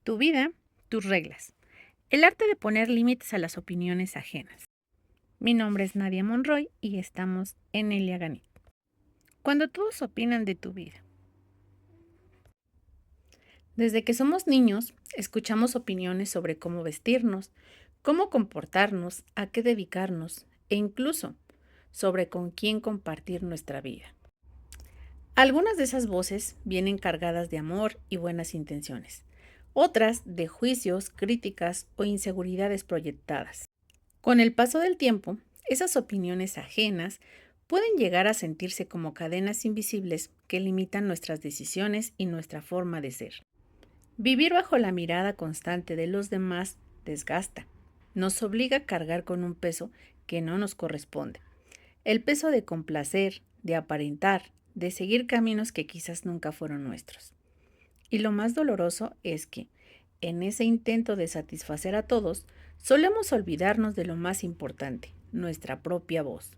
Tu vida, tus reglas. El arte de poner límites a las opiniones ajenas. Mi nombre es Nadia Monroy y estamos en Elia Ganit. Cuando todos opinan de tu vida. Desde que somos niños, escuchamos opiniones sobre cómo vestirnos, cómo comportarnos, a qué dedicarnos e incluso sobre con quién compartir nuestra vida. Algunas de esas voces vienen cargadas de amor y buenas intenciones, otras de juicios, críticas o inseguridades proyectadas. Con el paso del tiempo, esas opiniones ajenas pueden llegar a sentirse como cadenas invisibles que limitan nuestras decisiones y nuestra forma de ser. Vivir bajo la mirada constante de los demás desgasta, nos obliga a cargar con un peso que no nos corresponde. El peso de complacer, de aparentar, de seguir caminos que quizás nunca fueron nuestros. Y lo más doloroso es que, en ese intento de satisfacer a todos, solemos olvidarnos de lo más importante, nuestra propia voz.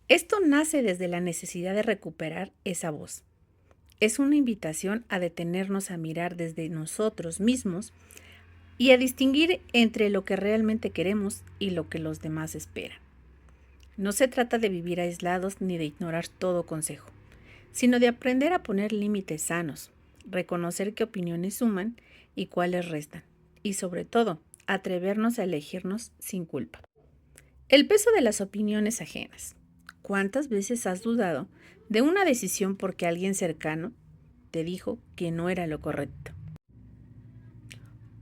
Esto nace desde la necesidad de recuperar esa voz. Es una invitación a detenernos a mirar desde nosotros mismos y a distinguir entre lo que realmente queremos y lo que los demás esperan. No se trata de vivir aislados ni de ignorar todo consejo, sino de aprender a poner límites sanos, reconocer qué opiniones suman y cuáles restan, y sobre todo, atrevernos a elegirnos sin culpa. El peso de las opiniones ajenas. ¿Cuántas veces has dudado de una decisión porque alguien cercano te dijo que no era lo correcto?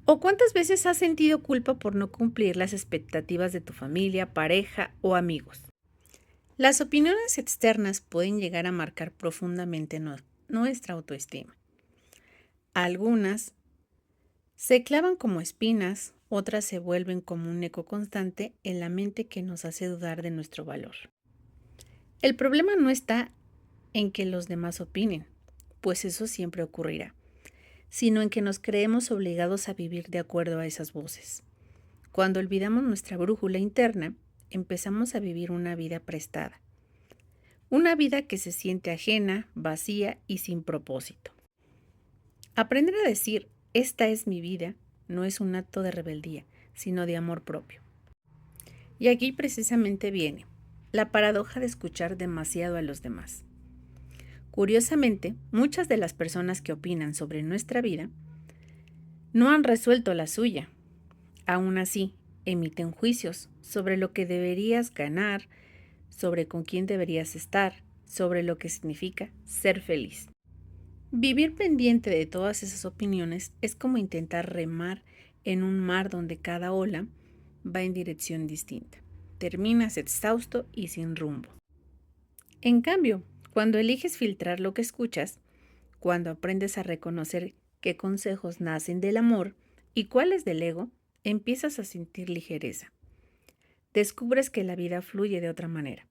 ¿O cuántas veces has sentido culpa por no cumplir las expectativas de tu familia, pareja o amigos? Las opiniones externas pueden llegar a marcar profundamente nuestra autoestima. Algunas se clavan como espinas, otras se vuelven como un eco constante en la mente que nos hace dudar de nuestro valor. El problema no está en que los demás opinen, pues eso siempre ocurrirá, sino en que nos creemos obligados a vivir de acuerdo a esas voces. Cuando olvidamos nuestra brújula interna, empezamos a vivir una vida prestada. Una vida que se siente ajena, vacía y sin propósito. Aprender a decir, esta es mi vida, no es un acto de rebeldía, sino de amor propio. Y aquí precisamente viene la paradoja de escuchar demasiado a los demás. Curiosamente, muchas de las personas que opinan sobre nuestra vida no han resuelto la suya. Aún así, emiten juicios sobre lo que deberías ganar, sobre con quién deberías estar, sobre lo que significa ser feliz. Vivir pendiente de todas esas opiniones es como intentar remar en un mar donde cada ola va en dirección distinta. Terminas exhausto y sin rumbo. En cambio, cuando eliges filtrar lo que escuchas, cuando aprendes a reconocer qué consejos nacen del amor y cuáles del ego, empiezas a sentir ligereza. Descubres que la vida fluye de otra manera,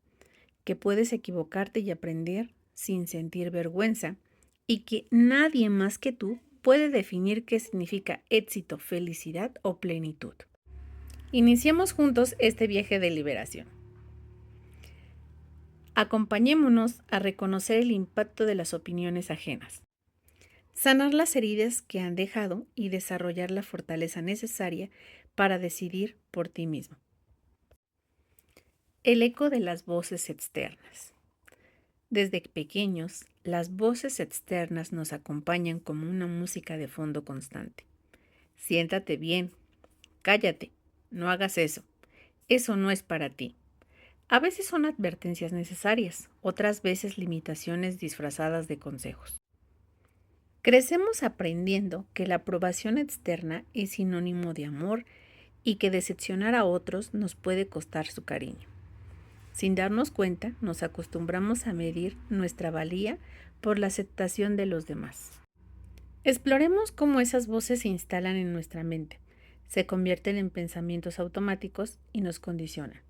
que puedes equivocarte y aprender sin sentir vergüenza, y que nadie más que tú puede definir qué significa éxito, felicidad o plenitud. Iniciemos juntos este viaje de liberación. Acompañémonos a reconocer el impacto de las opiniones ajenas, sanar las heridas que han dejado y desarrollar la fortaleza necesaria para decidir por ti mismo. El eco de las voces externas. Desde pequeños, las voces externas nos acompañan como una música de fondo constante. Siéntate bien, cállate, no hagas eso no es para ti. A veces son advertencias necesarias, otras veces limitaciones disfrazadas de consejos. Crecemos aprendiendo que la aprobación externa es sinónimo de amor y que decepcionar a otros nos puede costar su cariño. Sin darnos cuenta, nos acostumbramos a medir nuestra valía por la aceptación de los demás. Exploremos cómo esas voces se instalan en nuestra mente, se convierten en pensamientos automáticos y nos condicionan.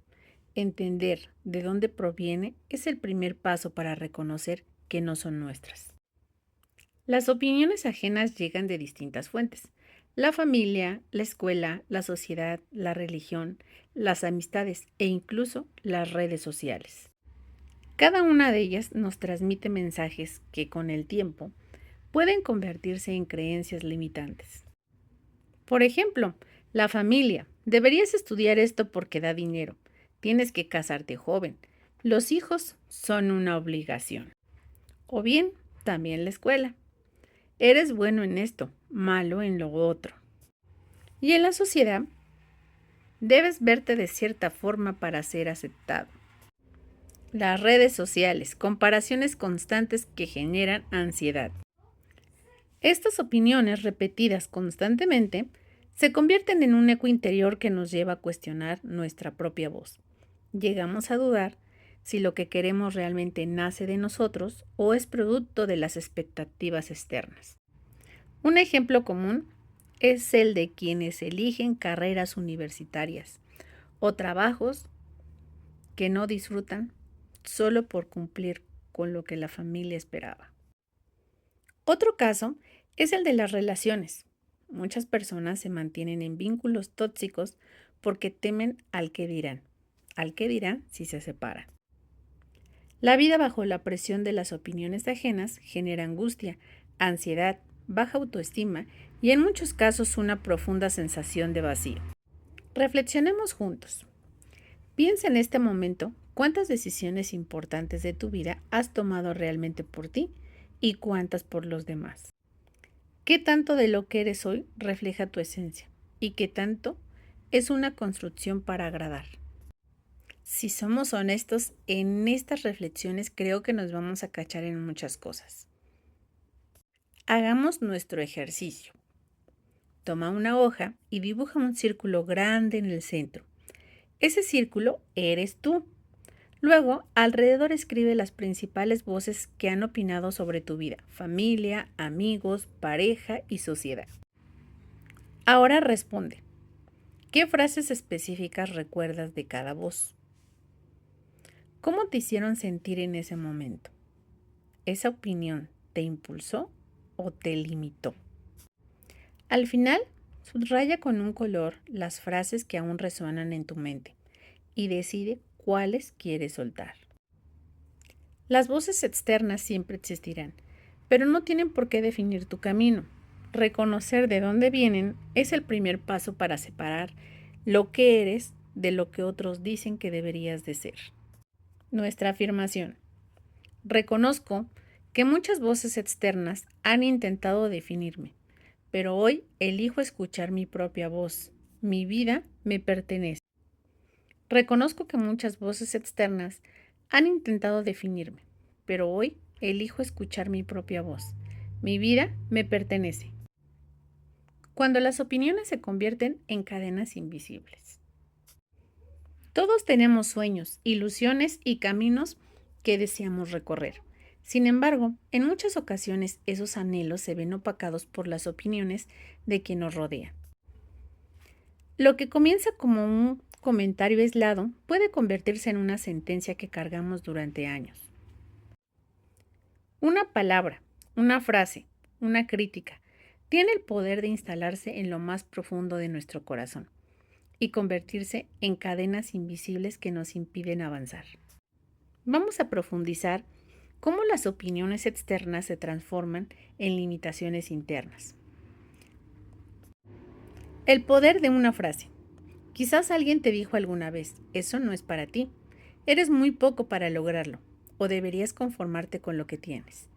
Entender de dónde proviene es el primer paso para reconocer que no son nuestras. Las opiniones ajenas llegan de distintas fuentes: la familia, la escuela, la sociedad, la religión, las amistades e incluso las redes sociales. Cada una de ellas nos transmite mensajes que con el tiempo pueden convertirse en creencias limitantes. Por ejemplo, la familia. Deberías estudiar esto porque da dinero. Tienes que casarte joven. Los hijos son una obligación. O bien, también la escuela. Eres bueno en esto, malo en lo otro. Y en la sociedad, debes verte de cierta forma para ser aceptado. Las redes sociales, comparaciones constantes que generan ansiedad. Estas opiniones repetidas constantemente se convierten en un eco interior que nos lleva a cuestionar nuestra propia voz. Llegamos a dudar si lo que queremos realmente nace de nosotros o es producto de las expectativas externas. Un ejemplo común es el de quienes eligen carreras universitarias o trabajos que no disfrutan solo por cumplir con lo que la familia esperaba. Otro caso es el de las relaciones. Muchas personas se mantienen en vínculos tóxicos porque temen al que dirán si se separan. La vida bajo la presión de las opiniones ajenas genera angustia, ansiedad, baja autoestima y en muchos casos una profunda sensación de vacío. Reflexionemos juntos. Piensa en este momento cuántas decisiones importantes de tu vida has tomado realmente por ti y cuántas por los demás. ¿Qué tanto de lo que eres hoy refleja tu esencia? ¿Y qué tanto es una construcción para agradar? Si somos honestos en estas reflexiones, creo que nos vamos a cachar en muchas cosas. Hagamos nuestro ejercicio. Toma una hoja y dibuja un círculo grande en el centro. Ese círculo eres tú. Luego, alrededor escribe las principales voces que han opinado sobre tu vida, familia, amigos, pareja y sociedad. Ahora responde. ¿Qué frases específicas recuerdas de cada voz? ¿Cómo te hicieron sentir en ese momento? ¿Esa opinión te impulsó o te limitó? Al final, subraya con un color las frases que aún resuenan en tu mente y decide cuáles quieres soltar. Las voces externas siempre existirán, pero no tienen por qué definir tu camino. Reconocer de dónde vienen es el primer paso para separar lo que eres de lo que otros dicen que deberías de ser. Nuestra afirmación. Reconozco que muchas voces externas han intentado definirme, pero hoy elijo escuchar mi propia voz. Mi vida me pertenece. Reconozco que muchas voces externas han intentado definirme, pero hoy elijo escuchar mi propia voz. Mi vida me pertenece. Cuando las opiniones se convierten en cadenas invisibles. Todos tenemos sueños, ilusiones y caminos que deseamos recorrer. Sin embargo, en muchas ocasiones esos anhelos se ven opacados por las opiniones de quien nos rodea. Lo que comienza como un comentario aislado puede convertirse en una sentencia que cargamos durante años. Una palabra, una frase, una crítica, tiene el poder de instalarse en lo más profundo de nuestro corazón y convertirse en cadenas invisibles que nos impiden avanzar. Vamos a profundizar cómo las opiniones externas se transforman en limitaciones internas. El poder de una frase. Quizás alguien te dijo alguna vez, eso no es para ti, eres muy poco para lograrlo, o deberías conformarte con lo que tienes.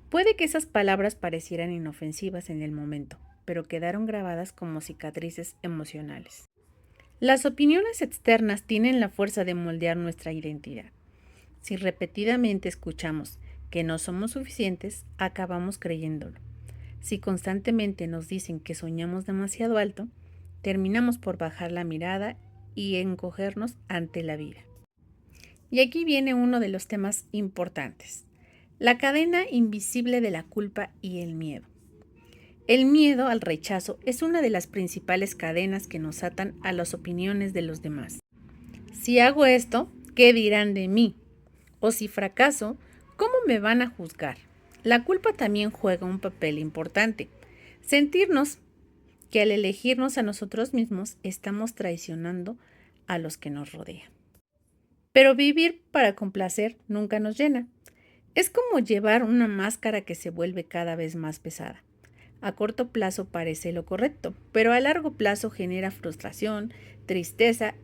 Puede que esas palabras parecieran inofensivas en el momento, pero quedaron grabadas como cicatrices emocionales. Las opiniones externas tienen la fuerza de moldear nuestra identidad. Si repetidamente escuchamos que no somos suficientes, acabamos creyéndolo. Si constantemente nos dicen que soñamos demasiado alto, terminamos por bajar la mirada y encogernos ante la vida. Y aquí viene uno de los temas importantes: la cadena invisible de la culpa y el miedo. El miedo al rechazo es una de las principales cadenas que nos atan a las opiniones de los demás. Si hago esto, ¿qué dirán de mí? O si fracaso, ¿cómo me van a juzgar? La culpa también juega un papel importante. Sentirnos que al elegirnos a nosotros mismos estamos traicionando a los que nos rodean. Pero vivir para complacer nunca nos llena. Es como llevar una máscara que se vuelve cada vez más pesada. A corto plazo parece lo correcto, pero a largo plazo genera frustración, tristeza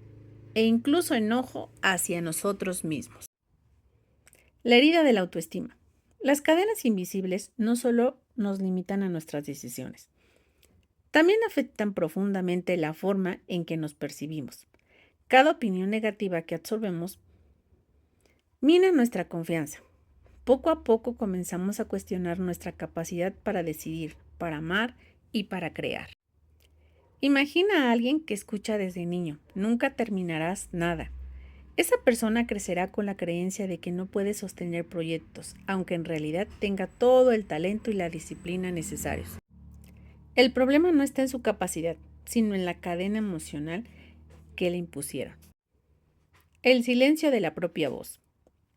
e incluso enojo hacia nosotros mismos. La herida de la autoestima. Las cadenas invisibles no solo nos limitan a nuestras decisiones, también afectan profundamente la forma en que nos percibimos. Cada opinión negativa que absorbemos mina nuestra confianza. Poco a poco comenzamos a cuestionar nuestra capacidad para decidir, para amar y para crear. Imagina a alguien que escucha desde niño, nunca terminarás nada. Esa persona crecerá con la creencia de que no puede sostener proyectos, aunque en realidad tenga todo el talento y la disciplina necesarios. El problema no está en su capacidad, sino en la cadena emocional que le impusieron. El silencio de la propia voz.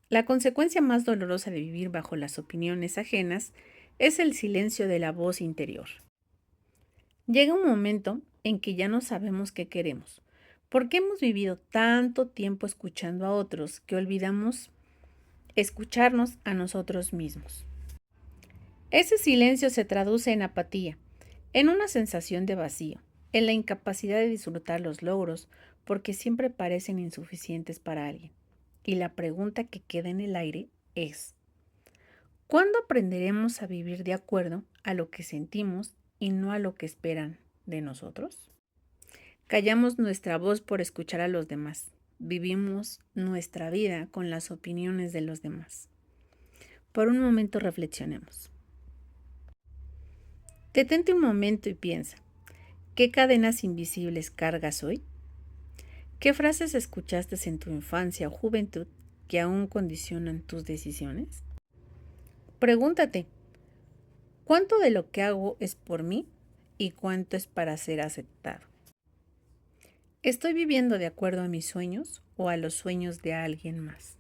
La consecuencia más dolorosa de vivir bajo las opiniones ajenas es el silencio de la voz interior. Llega un momento en que ya no sabemos qué queremos, porque hemos vivido tanto tiempo escuchando a otros que olvidamos escucharnos a nosotros mismos. Ese silencio se traduce en apatía, en una sensación de vacío, en la incapacidad de disfrutar los logros, porque siempre parecen insuficientes para alguien. Y la pregunta que queda en el aire es, ¿cuándo aprenderemos a vivir de acuerdo a lo que sentimos y no a lo que esperan de nosotros? Callamos nuestra voz por escuchar a los demás. Vivimos nuestra vida con las opiniones de los demás. Por un momento reflexionemos. Detente un momento y piensa, ¿qué cadenas invisibles cargas hoy? ¿Qué frases escuchaste en tu infancia o juventud que aún condicionan tus decisiones? Pregúntate, ¿cuánto de lo que hago es por mí y cuánto es para ser aceptado? ¿Estoy viviendo de acuerdo a mis sueños o a los sueños de alguien más?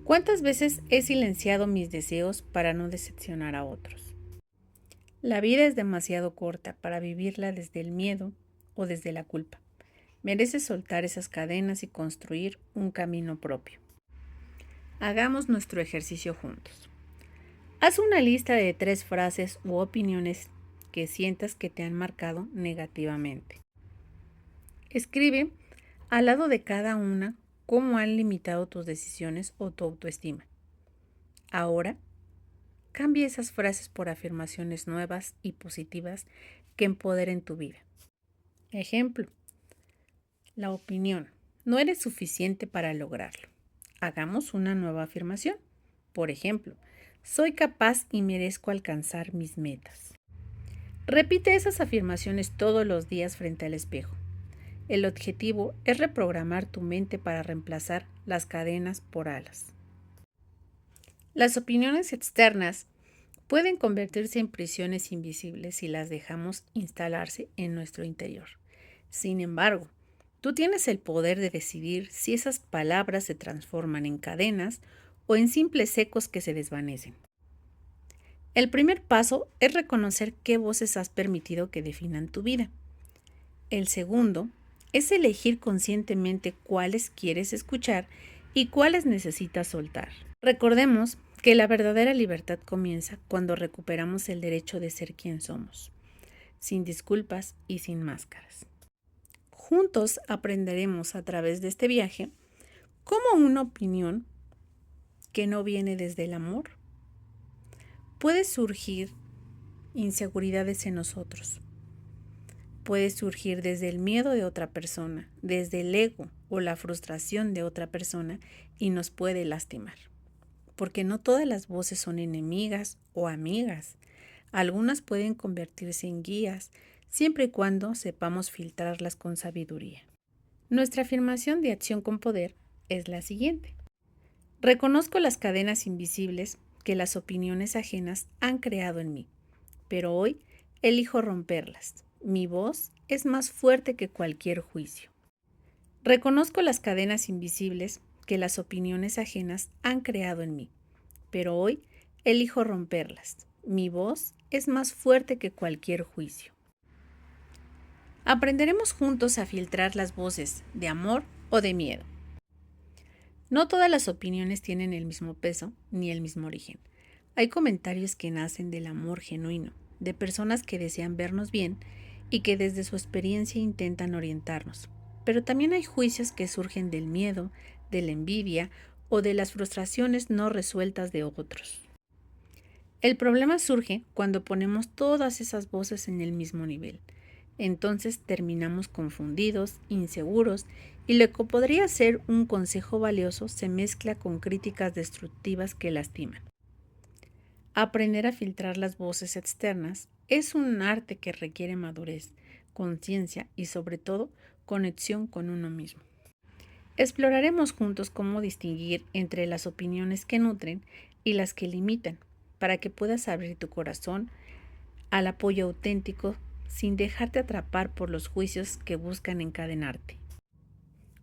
¿Cuántas veces he silenciado mis deseos para no decepcionar a otros? La vida es demasiado corta para vivirla desde el miedo o desde la culpa. Mereces soltar esas cadenas y construir un camino propio. Hagamos nuestro ejercicio juntos. Haz una lista de 3 frases u opiniones que sientas que te han marcado negativamente. Escribe al lado de cada una cómo han limitado tus decisiones o tu autoestima. Ahora, cambia esas frases por afirmaciones nuevas y positivas que empoderen tu vida. Ejemplo, la opinión. No eres suficiente para lograrlo. Hagamos una nueva afirmación. Por ejemplo, soy capaz y merezco alcanzar mis metas. Repite esas afirmaciones todos los días frente al espejo. El objetivo es reprogramar tu mente para reemplazar las cadenas por alas. Las opiniones externas pueden convertirse en prisiones invisibles si las dejamos instalarse en nuestro interior. Sin embargo, tú tienes el poder de decidir si esas palabras se transforman en cadenas o en simples ecos que se desvanecen. El primer paso es reconocer qué voces has permitido que definan tu vida. El segundo es elegir conscientemente cuáles quieres escuchar y cuáles necesitas soltar. Recordemos que la verdadera libertad comienza cuando recuperamos el derecho de ser quien somos, sin disculpas y sin máscaras. Juntos aprenderemos a través de este viaje cómo una opinión que no viene desde el amor puede surgir inseguridades en nosotros. Puede surgir desde el miedo de otra persona, desde el ego o la frustración de otra persona y nos puede lastimar. Porque no todas las voces son enemigas o amigas. Algunas pueden convertirse en guías, siempre y cuando sepamos filtrarlas con sabiduría. Nuestra afirmación de acción con poder es la siguiente. Reconozco las cadenas invisibles que las opiniones ajenas han creado en mí, pero hoy elijo romperlas. Mi voz es más fuerte que cualquier juicio. Reconozco las cadenas invisibles que las opiniones ajenas han creado en mí, pero hoy elijo romperlas. Mi voz es más fuerte que cualquier juicio. Aprenderemos juntos a filtrar las voces de amor o de miedo. No todas las opiniones tienen el mismo peso ni el mismo origen. Hay comentarios que nacen del amor genuino, de personas que desean vernos bien y que desde su experiencia intentan orientarnos. Pero también hay juicios que surgen del miedo, de la envidia o de las frustraciones no resueltas de otros. El problema surge cuando ponemos todas esas voces en el mismo nivel. Entonces terminamos confundidos, inseguros, y lo que podría ser un consejo valioso se mezcla con críticas destructivas que lastiman. Aprender a filtrar las voces externas es un arte que requiere madurez, conciencia y sobre todo conexión con uno mismo. Exploraremos juntos cómo distinguir entre las opiniones que nutren y las que limitan, para que puedas abrir tu corazón al apoyo auténtico sin dejarte atrapar por los juicios que buscan encadenarte.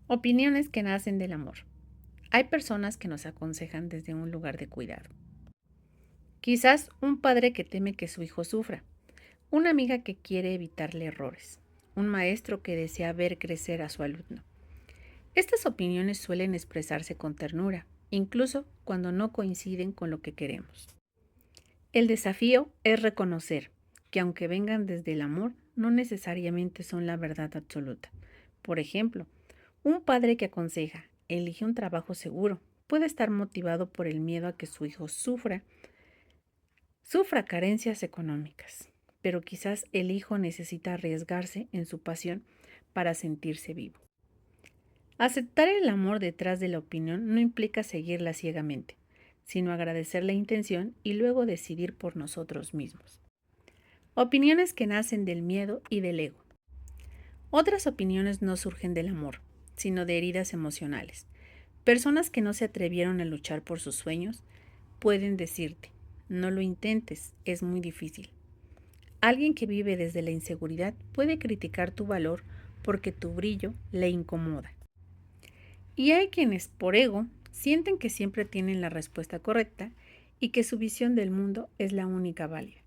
Opiniones que nacen del amor. Hay personas que nos aconsejan desde un lugar de cuidado. Quizás un padre que teme que su hijo sufra, una amiga que quiere evitarle errores, un maestro que desea ver crecer a su alumno. Estas opiniones suelen expresarse con ternura, incluso cuando no coinciden con lo que queremos. El desafío es reconocer que aunque vengan desde el amor, no necesariamente son la verdad absoluta. Por ejemplo, un padre que aconseja, elige un trabajo seguro, puede estar motivado por el miedo a que su hijo sufra carencias económicas, pero quizás el hijo necesita arriesgarse en su pasión para sentirse vivo. Aceptar el amor detrás de la opinión no implica seguirla ciegamente, sino agradecer la intención y luego decidir por nosotros mismos. Opiniones que nacen del miedo y del ego. Otras opiniones no surgen del amor, sino de heridas emocionales. Personas que no se atrevieron a luchar por sus sueños pueden decirte, no lo intentes, es muy difícil. Alguien que vive desde la inseguridad puede criticar tu valor porque tu brillo le incomoda. Y hay quienes, por ego, sienten que siempre tienen la respuesta correcta y que su visión del mundo es la única válida.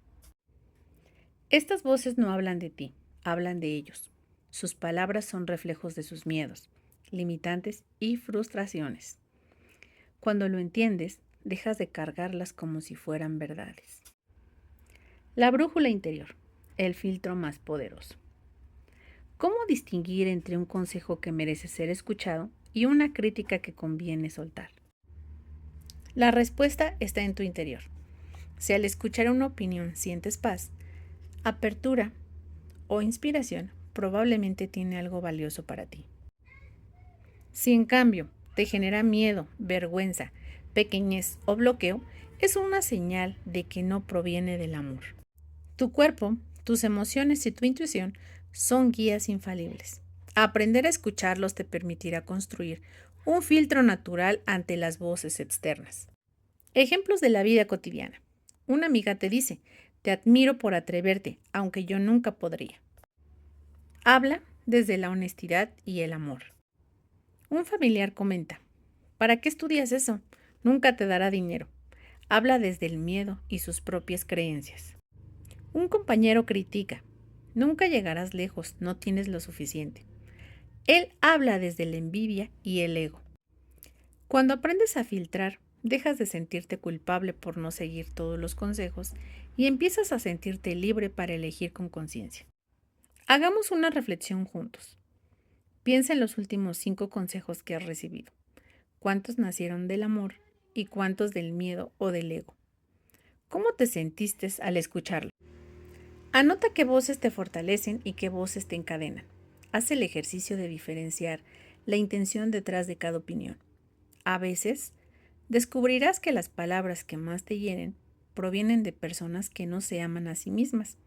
Estas voces no hablan de ti, hablan de ellos. Sus palabras son reflejos de sus miedos, limitantes y frustraciones. Cuando lo entiendes, dejas de cargarlas como si fueran verdades. La brújula interior, el filtro más poderoso. ¿Cómo distinguir entre un consejo que merece ser escuchado y una crítica que conviene soltar? La respuesta está en tu interior. Si al escuchar una opinión sientes paz, apertura o inspiración, probablemente tiene algo valioso para ti. Si en cambio te genera miedo, vergüenza, pequeñez o bloqueo, es una señal de que no proviene del amor. Tu cuerpo, tus emociones y tu intuición son guías infalibles. Aprender a escucharlos te permitirá construir un filtro natural ante las voces externas. Ejemplos de la vida cotidiana. Una amiga te dice, te admiro por atreverte, aunque yo nunca podría. Habla desde la honestidad y el amor. Un familiar comenta, ¿para qué estudias eso? Nunca te dará dinero. Habla desde el miedo y sus propias creencias. Un compañero critica, nunca llegarás lejos, no tienes lo suficiente. Él habla desde la envidia y el ego. Cuando aprendes a filtrar, dejas de sentirte culpable por no seguir todos los consejos y empiezas a sentirte libre para elegir con conciencia. Hagamos una reflexión juntos. Piensa en los últimos 5 consejos que has recibido. ¿Cuántos nacieron del amor y cuántos del miedo o del ego? ¿Cómo te sentiste al escucharlo? Anota qué voces te fortalecen y qué voces te encadenan. Haz el ejercicio de diferenciar la intención detrás de cada opinión. A veces, descubrirás que las palabras que más te hieren provienen de personas que no se aman a sí mismas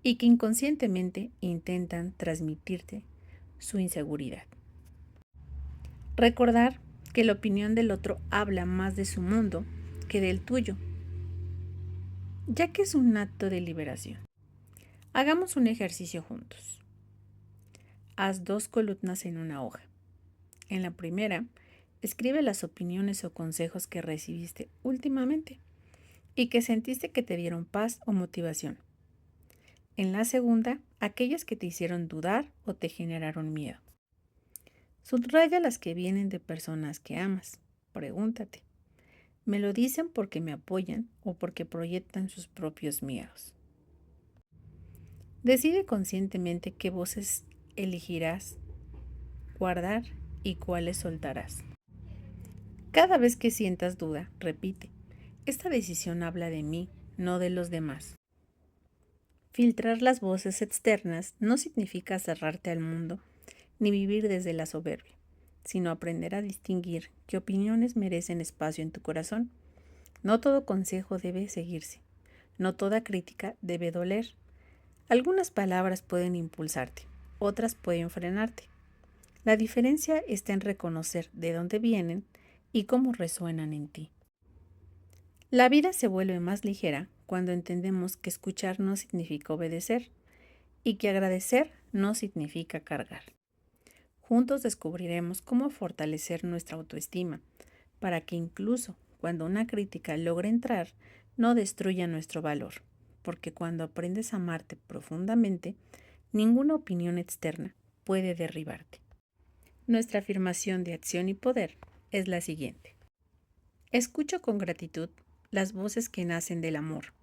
y que inconscientemente intentan transmitirte su inseguridad. Recordar que la opinión del otro habla más de su mundo que del tuyo, ya que es un acto de liberación. Hagamos un ejercicio juntos. Haz 2 columnas en una hoja. En la primera, escribe las opiniones o consejos que recibiste últimamente y que sentiste que te dieron paz o motivación. En la segunda, aquellas que te hicieron dudar o te generaron miedo. Subraya las que vienen de personas que amas. Pregúntate, ¿me lo dicen porque me apoyan o porque proyectan sus propios miedos? Decide conscientemente qué voces elegirás guardar y cuáles soltarás. Cada vez que sientas duda, repite, esta decisión habla de mí, no de los demás. Filtrar las voces externas no significa cerrarte al mundo ni vivir desde la soberbia, sino aprender a distinguir qué opiniones merecen espacio en tu corazón. No todo consejo debe seguirse, no toda crítica debe doler. Algunas palabras pueden impulsarte, otras pueden frenarte. La diferencia está en reconocer de dónde vienen y cómo resuenan en ti. La vida se vuelve más ligera cuando entendemos que escuchar no significa obedecer y que agradecer no significa cargar. Juntos descubriremos cómo fortalecer nuestra autoestima para que incluso cuando una crítica logre entrar, no destruya nuestro valor, porque cuando aprendes a amarte profundamente, ninguna opinión externa puede derribarte. Nuestra afirmación de acción y poder es la siguiente. Escucho con gratitud las voces que nacen del amor,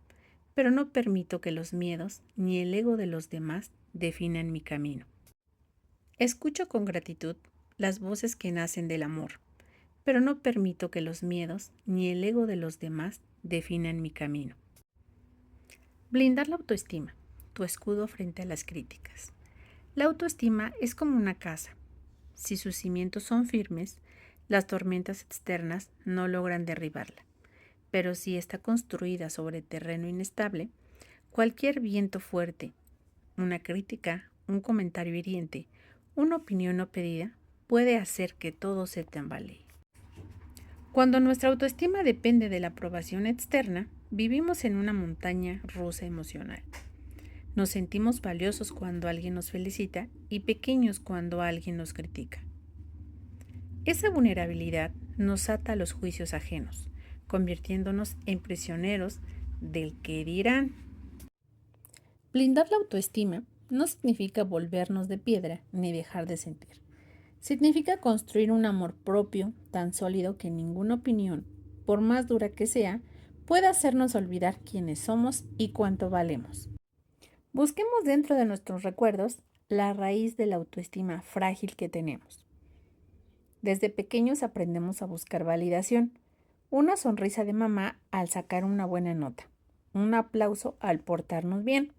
pero no permito que los miedos ni el ego de los demás definan mi camino. Escucho con gratitud las voces que nacen del amor, pero no permito que los miedos ni el ego de los demás definan mi camino. Blindar la autoestima, tu escudo frente a las críticas. La autoestima es como una casa. Si sus cimientos son firmes, las tormentas externas no logran derribarla. Pero si está construida sobre terreno inestable, cualquier viento fuerte, una crítica, un comentario hiriente, una opinión no pedida, puede hacer que todo se tambalee. Cuando nuestra autoestima depende de la aprobación externa, vivimos en una montaña rusa emocional. Nos sentimos valiosos cuando alguien nos felicita y pequeños cuando alguien nos critica. Esa vulnerabilidad nos ata a los juicios ajenos, convirtiéndonos en prisioneros del qué dirán. Blindar la autoestima no significa volvernos de piedra ni dejar de sentir. Significa construir un amor propio tan sólido que ninguna opinión, por más dura que sea, pueda hacernos olvidar quiénes somos y cuánto valemos. Busquemos dentro de nuestros recuerdos la raíz de la autoestima frágil que tenemos. Desde pequeños aprendemos a buscar validación, una sonrisa de mamá al sacar una buena nota, un aplauso al portarnos bien,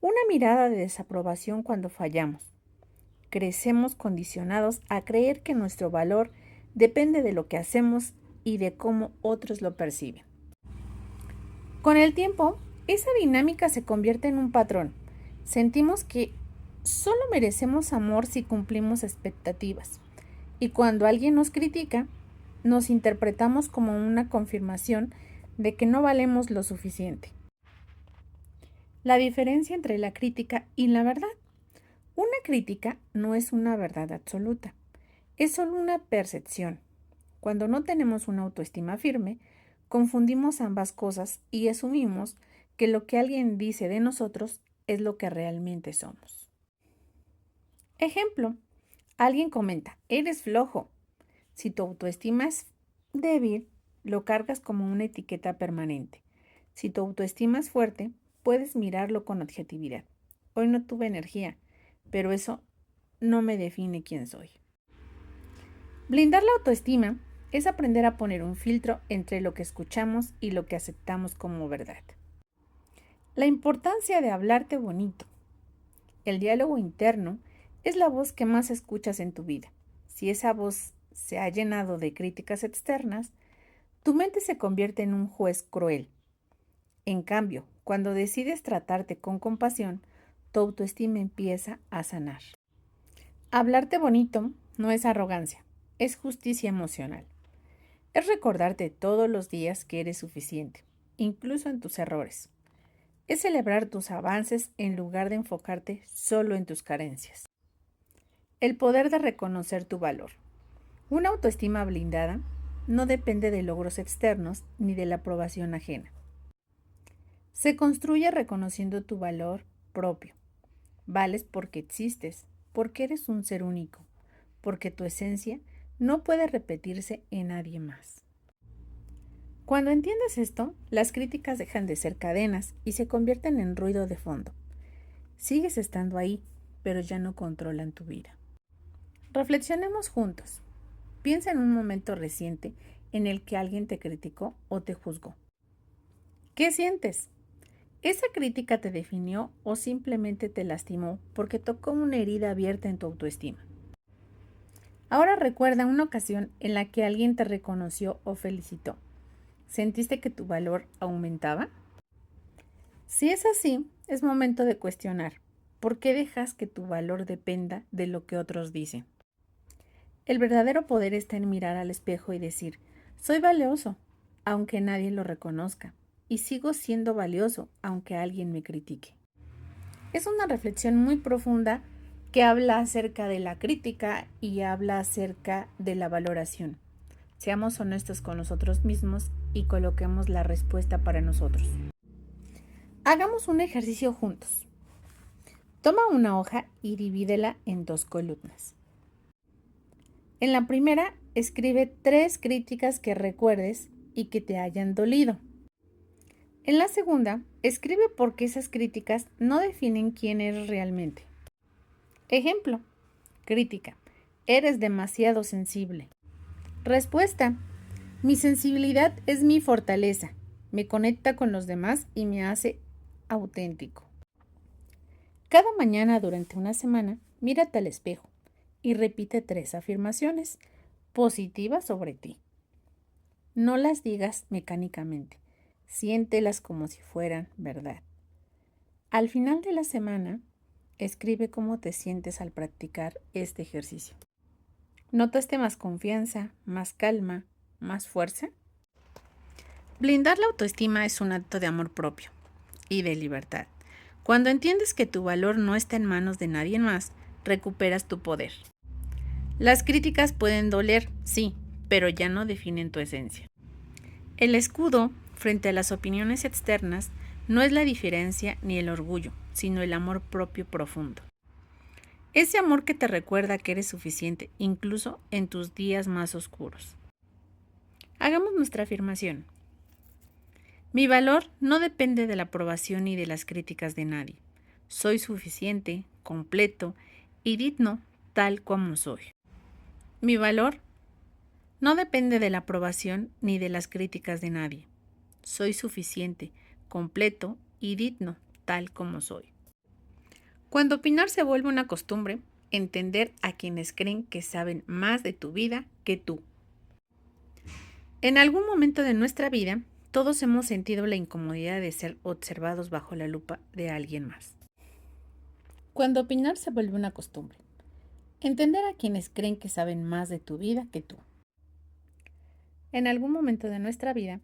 una mirada de desaprobación cuando fallamos. Crecemos condicionados a creer que nuestro valor depende de lo que hacemos y de cómo otros lo perciben. Con el tiempo, esa dinámica se convierte en un patrón. Sentimos que solo merecemos amor si cumplimos expectativas. Y cuando alguien nos critica, nos interpretamos como una confirmación de que no valemos lo suficiente. La diferencia entre la crítica y la verdad. Una crítica no es una verdad absoluta, es solo una percepción. Cuando no tenemos una autoestima firme, confundimos ambas cosas y asumimos que lo que alguien dice de nosotros es lo que realmente somos. Ejemplo, alguien comenta, eres flojo. Si tu autoestima es débil, lo cargas como una etiqueta permanente. Si tu autoestima es fuerte, puedes mirarlo con objetividad. Hoy no tuve energía, pero eso no me define quién soy. Blindar la autoestima es aprender a poner un filtro entre lo que escuchamos y lo que aceptamos como verdad. La importancia de hablarte bonito. El diálogo interno es la voz que más escuchas en tu vida. Si esa voz se ha llenado de críticas externas, tu mente se convierte en un juez cruel. En cambio, cuando decides tratarte con compasión, tu autoestima empieza a sanar. Hablarte bonito no es arrogancia, es justicia emocional. Es recordarte todos los días que eres suficiente, incluso en tus errores. Es celebrar tus avances en lugar de enfocarte solo en tus carencias. El poder de reconocer tu valor. Una autoestima blindada no depende de logros externos ni de la aprobación ajena. Se construye reconociendo tu valor propio. Vales porque existes, porque eres un ser único, porque tu esencia no puede repetirse en nadie más. Cuando entiendes esto, las críticas dejan de ser cadenas y se convierten en ruido de fondo. Sigues estando ahí, pero ya no controlan tu vida. Reflexionemos juntos. Piensa en un momento reciente en el que alguien te criticó o te juzgó. ¿Qué sientes? ¿Esa crítica te definió o simplemente te lastimó porque tocó una herida abierta en tu autoestima? Ahora recuerda una ocasión en la que alguien te reconoció o felicitó. ¿Sentiste que tu valor aumentaba? Si es así, es momento de cuestionar. ¿Por qué dejas que tu valor dependa de lo que otros dicen? El verdadero poder está en mirar al espejo y decir, soy valioso, aunque nadie lo reconozca, y sigo siendo valioso, aunque alguien me critique. Es una reflexión muy profunda que habla acerca de la crítica y habla acerca de la valoración. Seamos honestos con nosotros mismos y coloquemos la respuesta para nosotros. Hagamos un ejercicio juntos. Toma una hoja y divídela en 2 columnas. En la primera, escribe 3 críticas que recuerdes y que te hayan dolido. En la segunda, escribe por qué esas críticas no definen quién eres realmente. Ejemplo, crítica, eres demasiado sensible. Respuesta, mi sensibilidad es mi fortaleza, me conecta con los demás y me hace auténtico. Cada mañana durante una semana, mírate al espejo y repite 3 afirmaciones positivas sobre ti. No las digas mecánicamente, siéntelas como si fueran verdad. Al final de la semana, escribe cómo te sientes al practicar este ejercicio. ¿Notaste más confianza, más calma, más fuerza? Blindar la autoestima es un acto de amor propio y de libertad. Cuando entiendes que tu valor no está en manos de nadie más, recuperas tu poder. Las críticas pueden doler, sí, pero ya no definen tu esencia. El escudo frente a las opiniones externas no es la diferencia ni el orgullo, sino el amor propio profundo. Ese amor que te recuerda que eres suficiente, incluso en tus días más oscuros. Hagamos nuestra afirmación. Mi valor no depende de la aprobación ni de las críticas de nadie. Soy suficiente, completo y digno tal como soy. Mi valor no depende de la aprobación ni de las críticas de nadie. Soy suficiente, completo y digno tal como soy. Cuando opinar se vuelve una costumbre, entender a quienes creen que saben más de tu vida que tú. En algún momento de nuestra vida, todos hemos sentido la incomodidad de ser observados bajo la lupa de alguien más. Cuando opinar se vuelve una costumbre, entender a quienes creen que saben más de tu vida que tú. En algún momento de nuestra vida,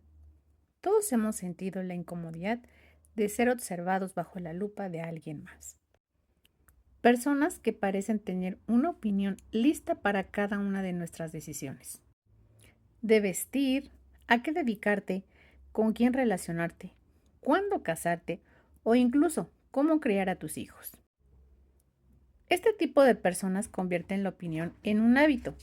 todos hemos sentido la incomodidad de ser observados bajo la lupa de alguien más. Personas que parecen tener una opinión lista para cada una de nuestras decisiones. De vestir, a qué dedicarte, con quién relacionarte, cuándo casarte o incluso cómo criar a tus hijos. Este tipo de personas convierten la opinión en un hábito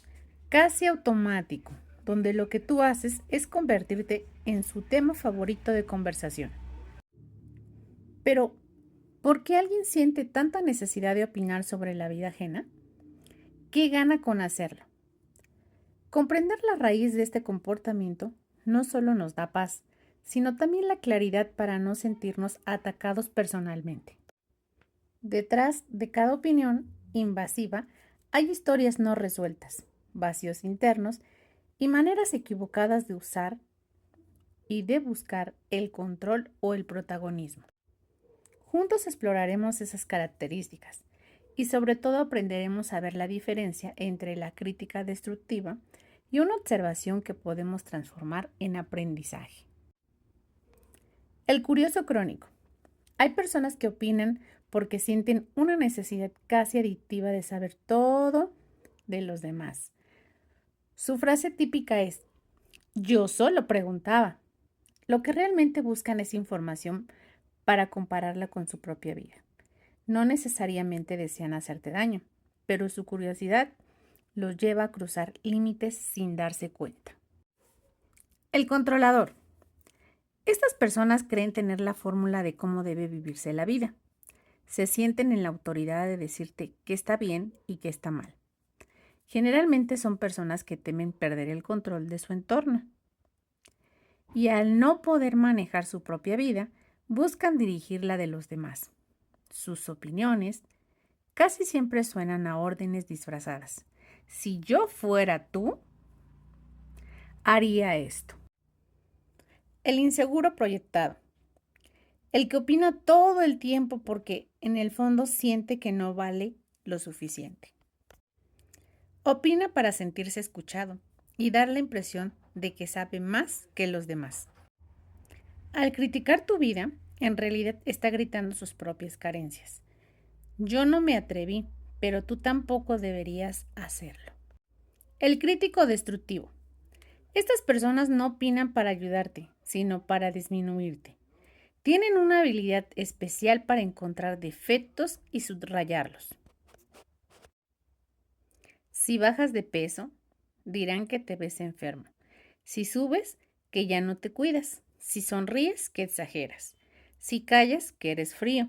casi automático, donde lo que tú haces es convertirte en su tema favorito de conversación. Pero, ¿por qué alguien siente tanta necesidad de opinar sobre la vida ajena? ¿Qué gana con hacerlo? Comprender la raíz de este comportamiento no solo nos da paz, sino también la claridad para no sentirnos atacados personalmente. Detrás de cada opinión invasiva hay historias no resueltas, vacíos internos y maneras equivocadas de usar y de buscar el control o el protagonismo. Juntos exploraremos esas características y sobre todo aprenderemos a ver la diferencia entre la crítica destructiva y una observación que podemos transformar en aprendizaje. El curioso crónico. Hay personas que opinan porque sienten una necesidad casi adictiva de saber todo de los demás. Su frase típica es, yo solo preguntaba. Lo que realmente buscan es información para compararla con su propia vida. No necesariamente desean hacerte daño, pero su curiosidad los lleva a cruzar límites sin darse cuenta. El controlador. Estas personas creen tener la fórmula de cómo debe vivirse la vida. se sienten en la autoridad de decirte qué está bien y qué está mal. Generalmente son personas que temen perder el control de su entorno y al no poder manejar su propia vida, buscan dirigir la de los demás. Sus opiniones casi siempre suenan a órdenes disfrazadas. Si yo fuera tú, haría esto. El inseguro proyectado. El que opina todo el tiempo porque en el fondo siente que no vale lo suficiente. Opina para sentirse escuchado y dar la impresión de que sabe más que los demás. Al criticar tu vida, en realidad está gritando sus propias carencias. Yo no me atreví, pero tú tampoco deberías hacerlo. El crítico destructivo. Estas personas no opinan para ayudarte, sino para disminuirte. Tienen una habilidad especial para encontrar defectos y subrayarlos. Si bajas de peso, dirán que te ves enfermo. Si subes, que ya no te cuidas. Si sonríes, que exageras. Si callas, que eres frío.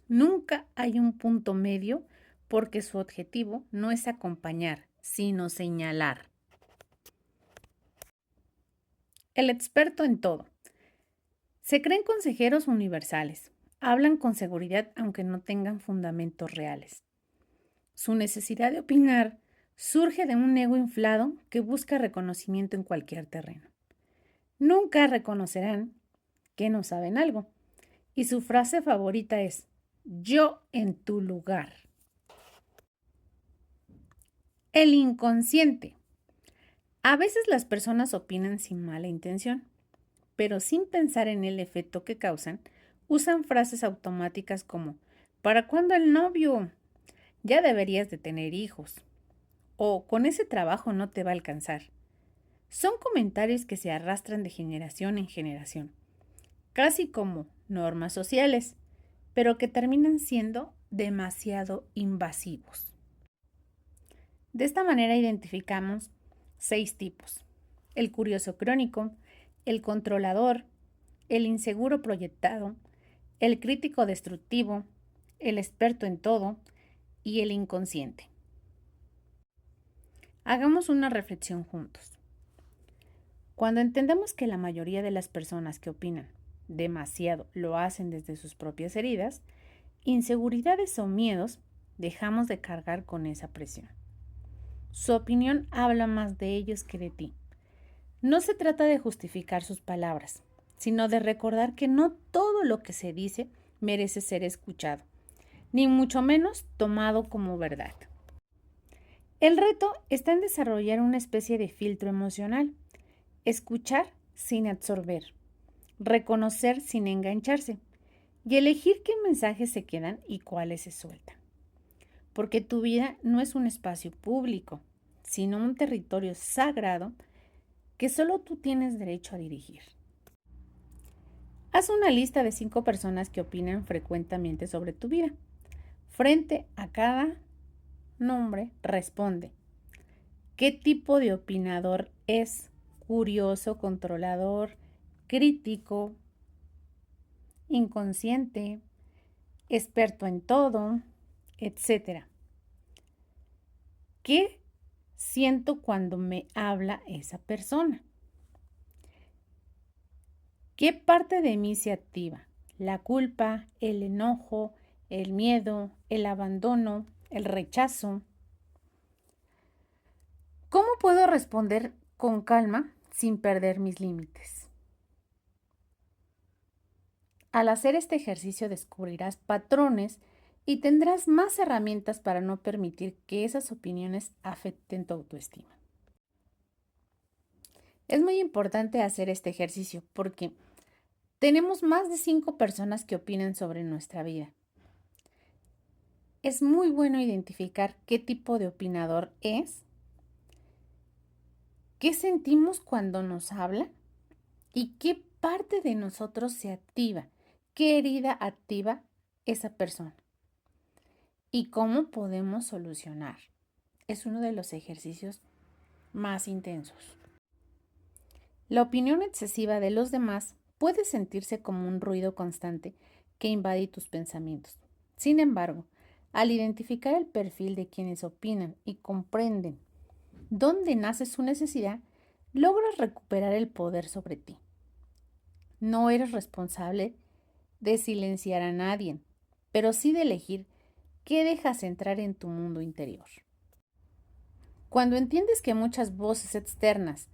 Nunca hay un punto medio porque su objetivo no es acompañar, sino señalar. El experto en todo. Se creen consejeros universales. Hablan con seguridad aunque no tengan fundamentos reales. Su necesidad de opinar surge de un ego inflado que busca reconocimiento en cualquier terreno. Nunca reconocerán que no saben algo. Y su frase favorita es, yo en tu lugar. El inconsciente. A veces las personas opinan sin mala intención, pero sin pensar en el efecto que causan, usan frases automáticas como, ¿para cuándo el novio? Ya deberías de tener hijos. O con ese trabajo no te va a alcanzar. Son comentarios que se arrastran de generación en generación, casi como normas sociales, pero que terminan siendo demasiado invasivos. De esta manera identificamos 6 tipos: el curioso crónico, el controlador, el inseguro proyectado, el crítico destructivo, el experto en todo y el inconsciente. Hagamos una reflexión juntos. Cuando entendemos que la mayoría de las personas que opinan demasiado lo hacen desde sus propias heridas, inseguridades o miedos, dejamos de cargar con esa presión. Su opinión habla más de ellos que de ti. No se trata de justificar sus palabras, sino de recordar que no todo lo que se dice merece ser escuchado, ni mucho menos tomado como verdad. El reto está en desarrollar una especie de filtro emocional, escuchar sin absorber, reconocer sin engancharse y elegir qué mensajes se quedan y cuáles se sueltan. Porque tu vida no es un espacio público, sino un territorio sagrado que solo tú tienes derecho a dirigir. Haz una lista de 5 personas que opinan frecuentemente sobre tu vida. Frente a cada nombre, responde. ¿Qué tipo de opinador es? Curioso, controlador, crítico, inconsciente, experto en todo, etc. ¿Qué siento cuando me habla esa persona? ¿Qué parte de mí se activa? ¿La culpa, el enojo, el miedo, el abandono, el rechazo? ¿Cómo puedo responder con calma sin perder mis límites? Al hacer este ejercicio descubrirás patrones y tendrás más herramientas para no permitir que esas opiniones afecten tu autoestima. Es muy importante hacer este ejercicio porque tenemos más de 5 personas que opinan sobre nuestra vida. Es muy bueno identificar qué tipo de opinador es, qué sentimos cuando nos habla y qué parte de nosotros se activa, qué herida activa esa persona y cómo podemos solucionar. Es uno de los ejercicios más intensos. La opinión excesiva de los demás puede sentirse como un ruido constante que invade tus pensamientos. Sin embargo, al identificar el perfil de quienes opinan y comprenden dónde nace su necesidad, logras recuperar el poder sobre ti. No eres responsable de silenciar a nadie, pero sí de elegir qué dejas entrar en tu mundo interior. Cuando entiendes que muchas voces externas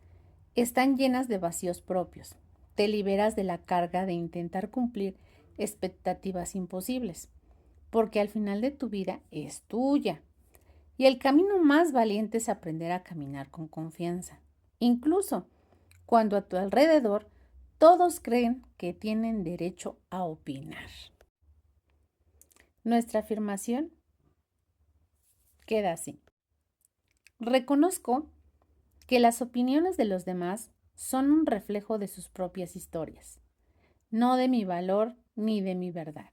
están llenas de vacíos propios, te liberas de la carga de intentar cumplir expectativas imposibles, porque al final de tu vida es tuya. Y el camino más valiente es aprender a caminar con confianza, incluso cuando a tu alrededor todos creen que tienen derecho a opinar. Nuestra afirmación queda así. Reconozco que las opiniones de los demás son un reflejo de sus propias historias, no de mi valor ni de mi verdad.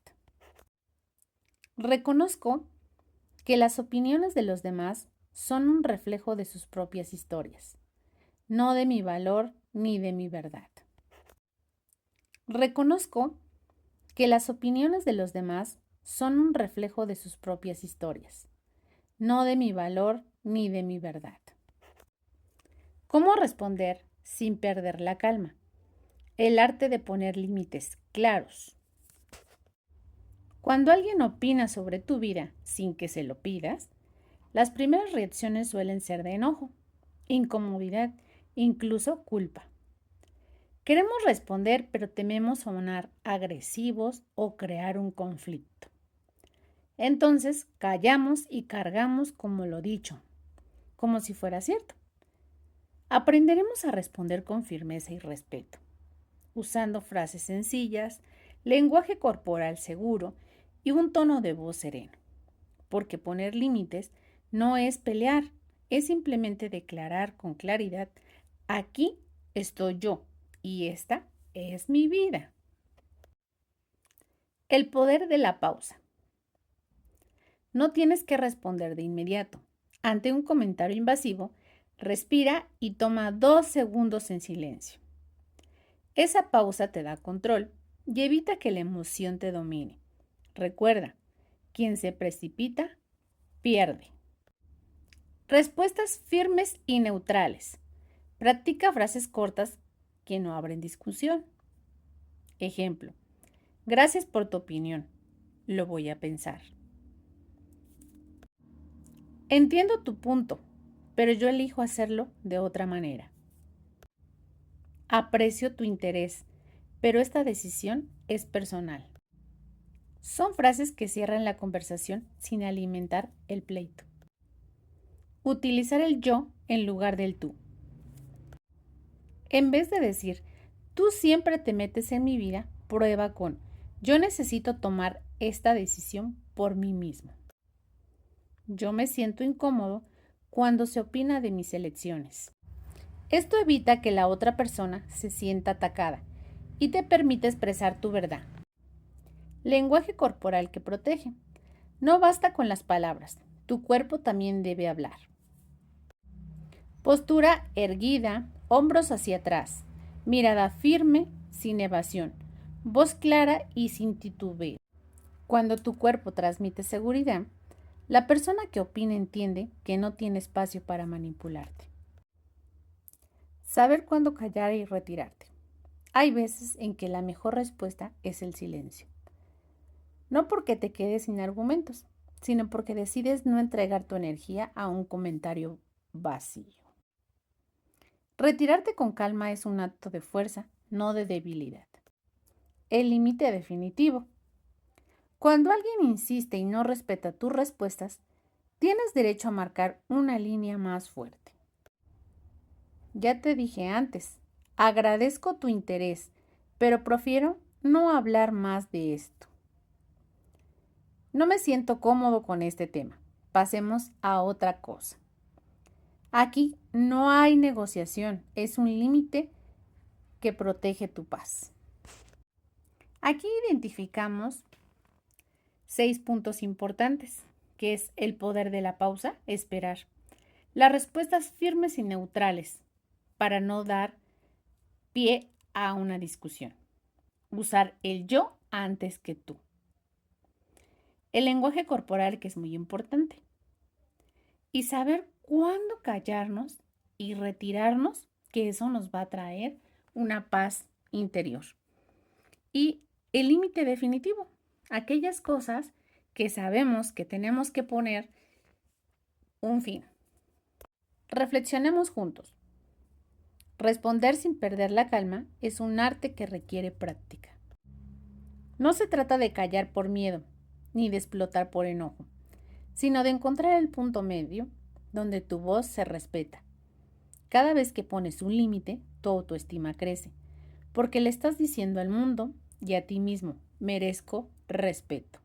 Reconozco que las opiniones de los demás son un reflejo de sus propias historias, no de mi valor ni de mi verdad. Reconozco que las opiniones de los demás son un reflejo de sus propias historias, no de mi valor ni de mi verdad. ¿Cómo responder sin perder la calma? El arte de poner límites claros. Cuando alguien opina sobre tu vida sin que se lo pidas, las primeras reacciones suelen ser de enojo, incomodidad, incluso culpa. Queremos responder, pero tememos sonar agresivos o crear un conflicto. Entonces callamos y cargamos como lo dicho, como si fuera cierto. Aprenderemos a responder con firmeza y respeto, usando frases sencillas, lenguaje corporal seguro y un tono de voz sereno, porque poner límites no es pelear, es simplemente declarar con claridad: aquí estoy yo y esta es mi vida. El poder de la pausa. No tienes que responder de inmediato. Ante un comentario invasivo, respira y toma 2 segundos en silencio. Esa pausa te da control y evita que la emoción te domine. Recuerda, quien se precipita, pierde. Respuestas firmes y neutrales. Practica frases cortas que no abren discusión. Ejemplo: gracias por tu opinión. Lo voy a pensar. Entiendo tu punto, pero yo elijo hacerlo de otra manera. Aprecio tu interés, pero esta decisión es personal. Son frases que cierran la conversación sin alimentar el pleito. Utilizar el yo en lugar del tú. En vez de decir, tú siempre te metes en mi vida, prueba con, yo necesito tomar esta decisión por mí mismo. Yo me siento incómodo cuando se opina de mis elecciones. Esto evita que la otra persona se sienta atacada y te permite expresar tu verdad. Lenguaje corporal que protege. No basta con las palabras, tu cuerpo también debe hablar. Postura erguida, hombros hacia atrás, mirada firme, sin evasión, voz clara y sin titubeo. Cuando tu cuerpo transmite seguridad, la persona que opina entiende que no tiene espacio para manipularte. Saber cuándo callar y retirarte. Hay veces en que la mejor respuesta es el silencio. No porque te quedes sin argumentos, sino porque decides no entregar tu energía a un comentario vacío. Retirarte con calma es un acto de fuerza, no de debilidad. El límite definitivo. Cuando alguien insiste y no respeta tus respuestas, tienes derecho a marcar una línea más fuerte. Ya te dije antes, agradezco tu interés, pero prefiero no hablar más de esto. No me siento cómodo con este tema. Pasemos a otra cosa. Aquí no hay negociación, es un límite que protege tu paz. Aquí identificamos 6 puntos importantes, que es el poder de la pausa, esperar, las respuestas firmes y neutrales para no dar pie a una discusión, usar el yo antes que tú, El lenguaje corporal, que es muy importante. Y saber cuándo callarnos y retirarnos, que eso nos va a traer una paz interior. Y el límite definitivo, aquellas cosas que sabemos que tenemos que poner un fin. Reflexionemos juntos. Responder sin perder la calma es un arte que requiere práctica. No se trata de callar por miedo, ni de explotar por enojo, sino de encontrar el punto medio donde tu voz se respeta. Cada vez que pones un límite, tu autoestima crece, porque le estás diciendo al mundo y a ti mismo, merezco respeto.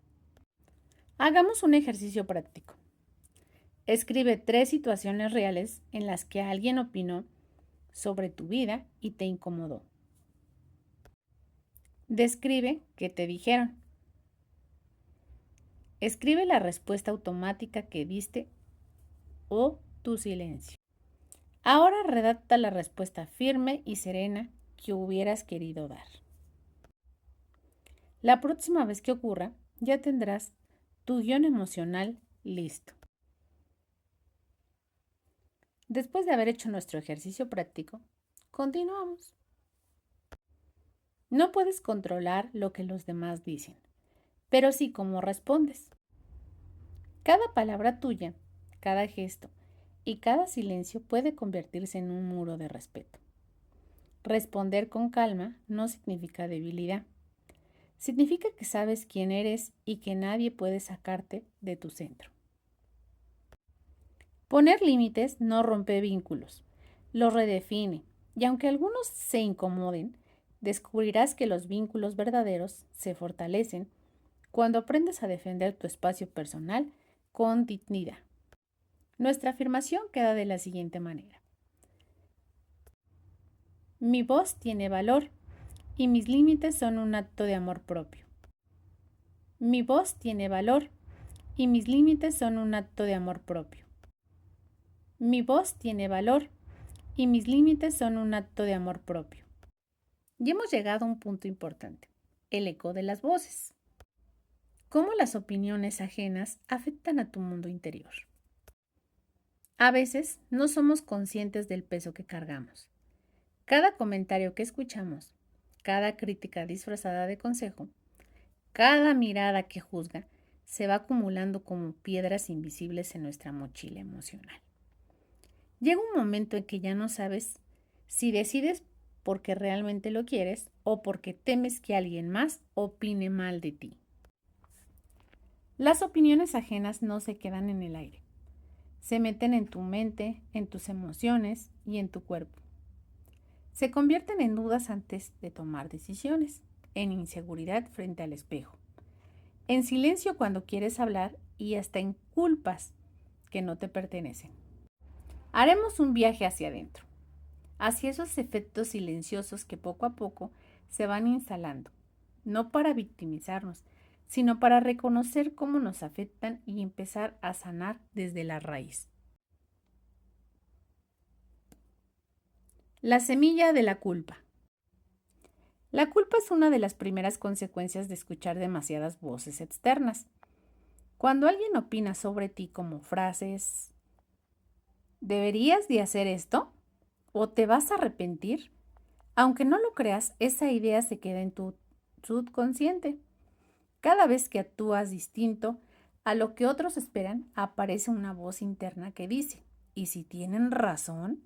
Hagamos un ejercicio práctico. Escribe 3 situaciones reales en las que alguien opinó sobre tu vida y te incomodó. Describe qué te dijeron. Escribe la respuesta automática que diste o tu silencio. Ahora redacta la respuesta firme y serena que hubieras querido dar. La próxima vez que ocurra, ya tendrás tu guión emocional listo. Después de haber hecho nuestro ejercicio práctico, continuamos. No puedes controlar lo que los demás dicen, pero sí cómo respondes. Cada palabra tuya, cada gesto y cada silencio puede convertirse en un muro de respeto. Responder con calma no significa debilidad. Significa que sabes quién eres y que nadie puede sacarte de tu centro. Poner límites no rompe vínculos, los redefine, y aunque algunos se incomoden, descubrirás que los vínculos verdaderos se fortalecen cuando aprendes a defender tu espacio personal con dignidad. Nuestra afirmación queda de la siguiente manera. Mi voz tiene valor y mis límites son un acto de amor propio. Mi voz tiene valor y mis límites son un acto de amor propio. Mi voz tiene valor y mis límites son un acto de amor propio. Y hemos llegado a un punto importante, el eco de las voces. ¿Cómo las opiniones ajenas afectan a tu mundo interior? A veces no somos conscientes del peso que cargamos. Cada comentario que escuchamos, cada crítica disfrazada de consejo, cada mirada que juzga, se va acumulando como piedras invisibles en nuestra mochila emocional. Llega un momento en que ya no sabes si decides porque realmente lo quieres o porque temes que alguien más opine mal de ti. Las opiniones ajenas no se quedan en el aire. Se meten en tu mente, en tus emociones y en tu cuerpo. Se convierten en dudas antes de tomar decisiones, en inseguridad frente al espejo, en silencio cuando quieres hablar y hasta en culpas que no te pertenecen. Haremos un viaje hacia adentro, hacia esos efectos silenciosos que poco a poco se van instalando, no para victimizarnos, sino para reconocer cómo nos afectan y empezar a sanar desde la raíz. La semilla de la culpa. La culpa es una de las primeras consecuencias de escuchar demasiadas voces externas. Cuando alguien opina sobre ti como frases, ¿deberías de hacer esto? ¿O te vas a arrepentir? Aunque no lo creas, esa idea se queda en tu subconsciente. Cada vez que actúas distinto a lo que otros esperan, aparece una voz interna que dice, ¿y si tienen razón?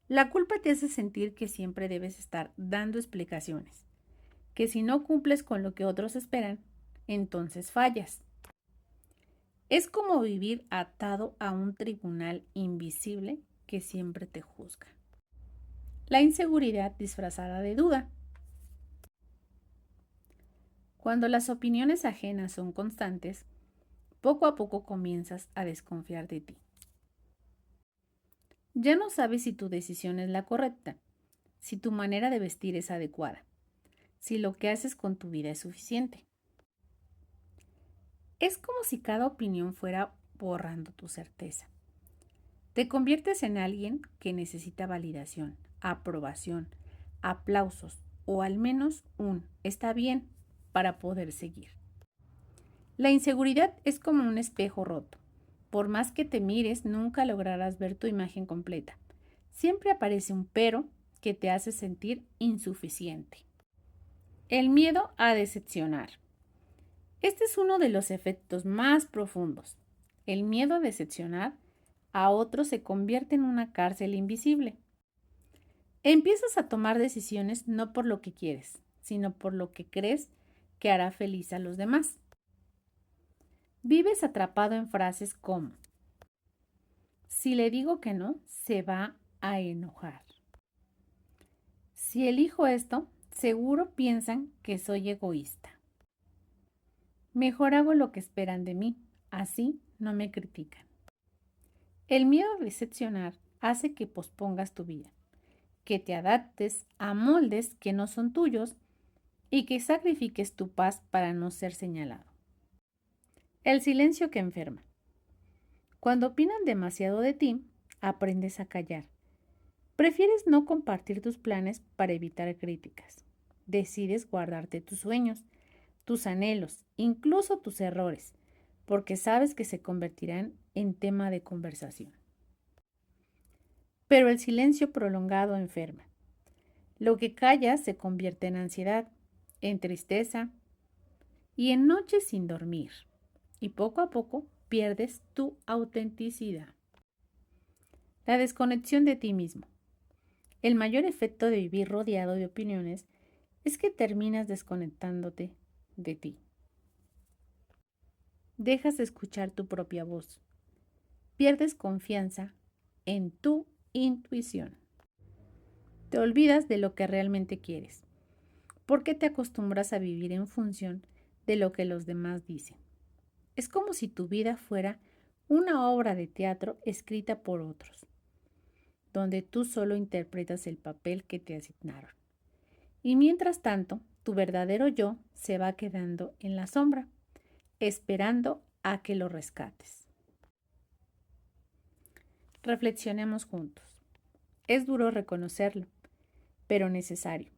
La culpa te hace sentir que siempre debes estar dando explicaciones, que si no cumples con lo que otros esperan, entonces fallas. Es como vivir atado a un tribunal invisible que siempre te juzga. La inseguridad disfrazada de duda. Cuando las opiniones ajenas son constantes, poco a poco comienzas a desconfiar de ti. Ya no sabes si tu decisión es la correcta, si tu manera de vestir es adecuada, si lo que haces con tu vida es suficiente. Es como si cada opinión fuera borrando tu certeza. Te conviertes en alguien que necesita validación, aprobación, aplausos o al menos un está bien para poder seguir. La inseguridad es como un espejo roto. Por más que te mires, nunca lograrás ver tu imagen completa. Siempre aparece un pero que te hace sentir insuficiente. El miedo a decepcionar. Este es uno de los efectos más profundos. El miedo a decepcionar a otros se convierte en una cárcel invisible. Empiezas a tomar decisiones no por lo que quieres, sino por lo que crees que hará feliz a los demás. Vives atrapado en frases como: si le digo que no, se va a enojar. Si elijo esto, seguro piensan que soy egoísta. Mejor hago lo que esperan de mí, así no me critican. El miedo a decepcionar hace que pospongas tu vida, que te adaptes a moldes que no son tuyos y que sacrifiques tu paz para no ser señalado. El silencio que enferma. Cuando opinan demasiado de ti, aprendes a callar. Prefieres no compartir tus planes para evitar críticas. Decides guardarte tus sueños, tus anhelos, incluso tus errores, porque sabes que se convertirán en tema de conversación. Pero el silencio prolongado enferma. Lo que callas se convierte en ansiedad, en tristeza y en noches sin dormir. Y poco a poco pierdes tu autenticidad. La desconexión de ti mismo. El mayor efecto de vivir rodeado de opiniones es que terminas desconectándote de ti. Dejas de escuchar tu propia voz. Pierdes confianza en tu intuición. Te olvidas de lo que realmente quieres, porque te acostumbras a vivir en función de lo que los demás dicen. Es como si tu vida fuera una obra de teatro escrita por otros, donde tú solo interpretas el papel que te asignaron. Y mientras tanto, tu verdadero yo se va quedando en la sombra, esperando a que lo rescates. Reflexionemos juntos. Es duro reconocerlo, pero necesario.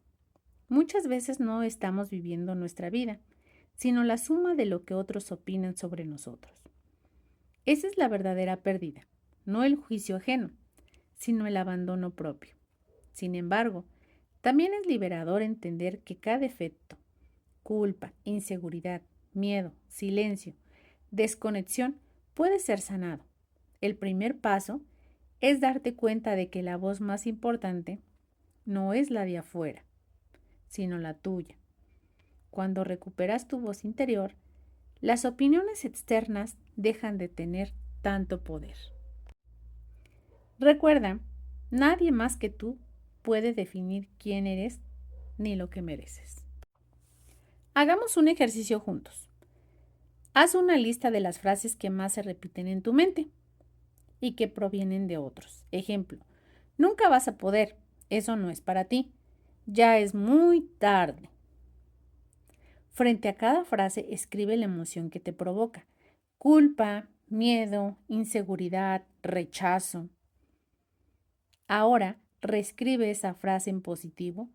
Muchas veces no estamos viviendo nuestra vida, sino la suma de lo que otros opinan sobre nosotros. Esa es la verdadera pérdida, no el juicio ajeno, sino el abandono propio. Sin embargo, también es liberador entender que cada defecto, culpa, inseguridad, miedo, silencio, desconexión puede ser sanado. El primer paso es darte cuenta de que la voz más importante no es la de afuera, sino la tuya. Cuando recuperas tu voz interior, las opiniones externas dejan de tener tanto poder. Recuerda, nadie más que tú puede definir quién eres ni lo que mereces. Hagamos un ejercicio juntos. Haz una lista de las frases que más se repiten en tu mente y que provienen de otros. Ejemplo: nunca vas a poder, eso no es para ti, ya es muy tarde. Frente a cada frase, escribe la emoción que te provoca: culpa, miedo, inseguridad, rechazo. Ahora, reescribe esa frase en positivo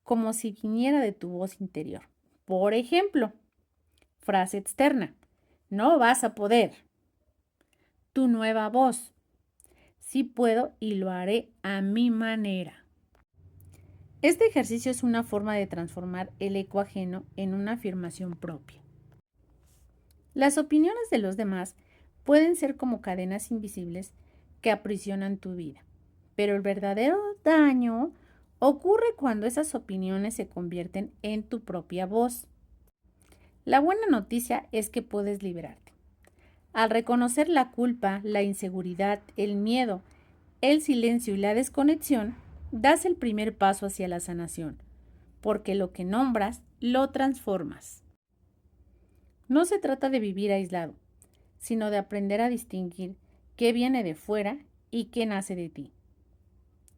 como si viniera de tu voz interior. Por ejemplo, frase externa: no vas a poder. Tu nueva voz: sí puedo y lo haré a mi manera. Este ejercicio es una forma de transformar el eco ajeno en una afirmación propia. Las opiniones de los demás pueden ser como cadenas invisibles que aprisionan tu vida, pero el verdadero daño ocurre cuando esas opiniones se convierten en tu propia voz. La buena noticia es que puedes liberarte. Al reconocer la culpa, la inseguridad, el miedo, el silencio y la desconexión, das el primer paso hacia la sanación, porque lo que nombras, lo transformas. No se trata de vivir aislado, sino de aprender a distinguir qué viene de fuera y qué nace de ti.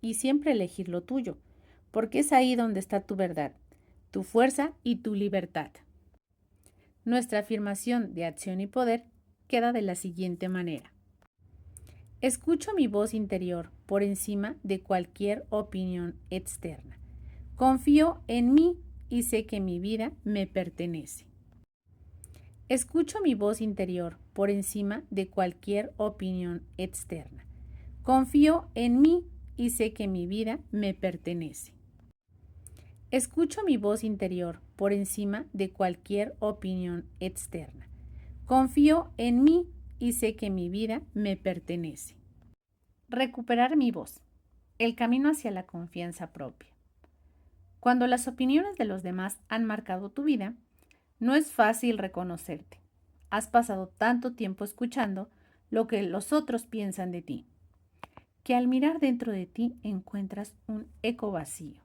Y siempre elegir lo tuyo, porque es ahí donde está tu verdad, tu fuerza y tu libertad. Nuestra afirmación de acción y poder queda de la siguiente manera: escucho mi voz interior por encima de cualquier opinión externa. Confío en mí y sé que mi vida me pertenece. Escucho mi voz interior por encima de cualquier opinión externa. Confío en mí y sé que mi vida me pertenece. Escucho mi voz interior por encima de cualquier opinión externa. Confío en mí y sé que mi vida me pertenece. Recuperar mi voz. El camino hacia la confianza propia. Cuando las opiniones de los demás han marcado tu vida, no es fácil reconocerte. Has pasado tanto tiempo escuchando lo que los otros piensan de ti, que al mirar dentro de ti encuentras un eco vacío,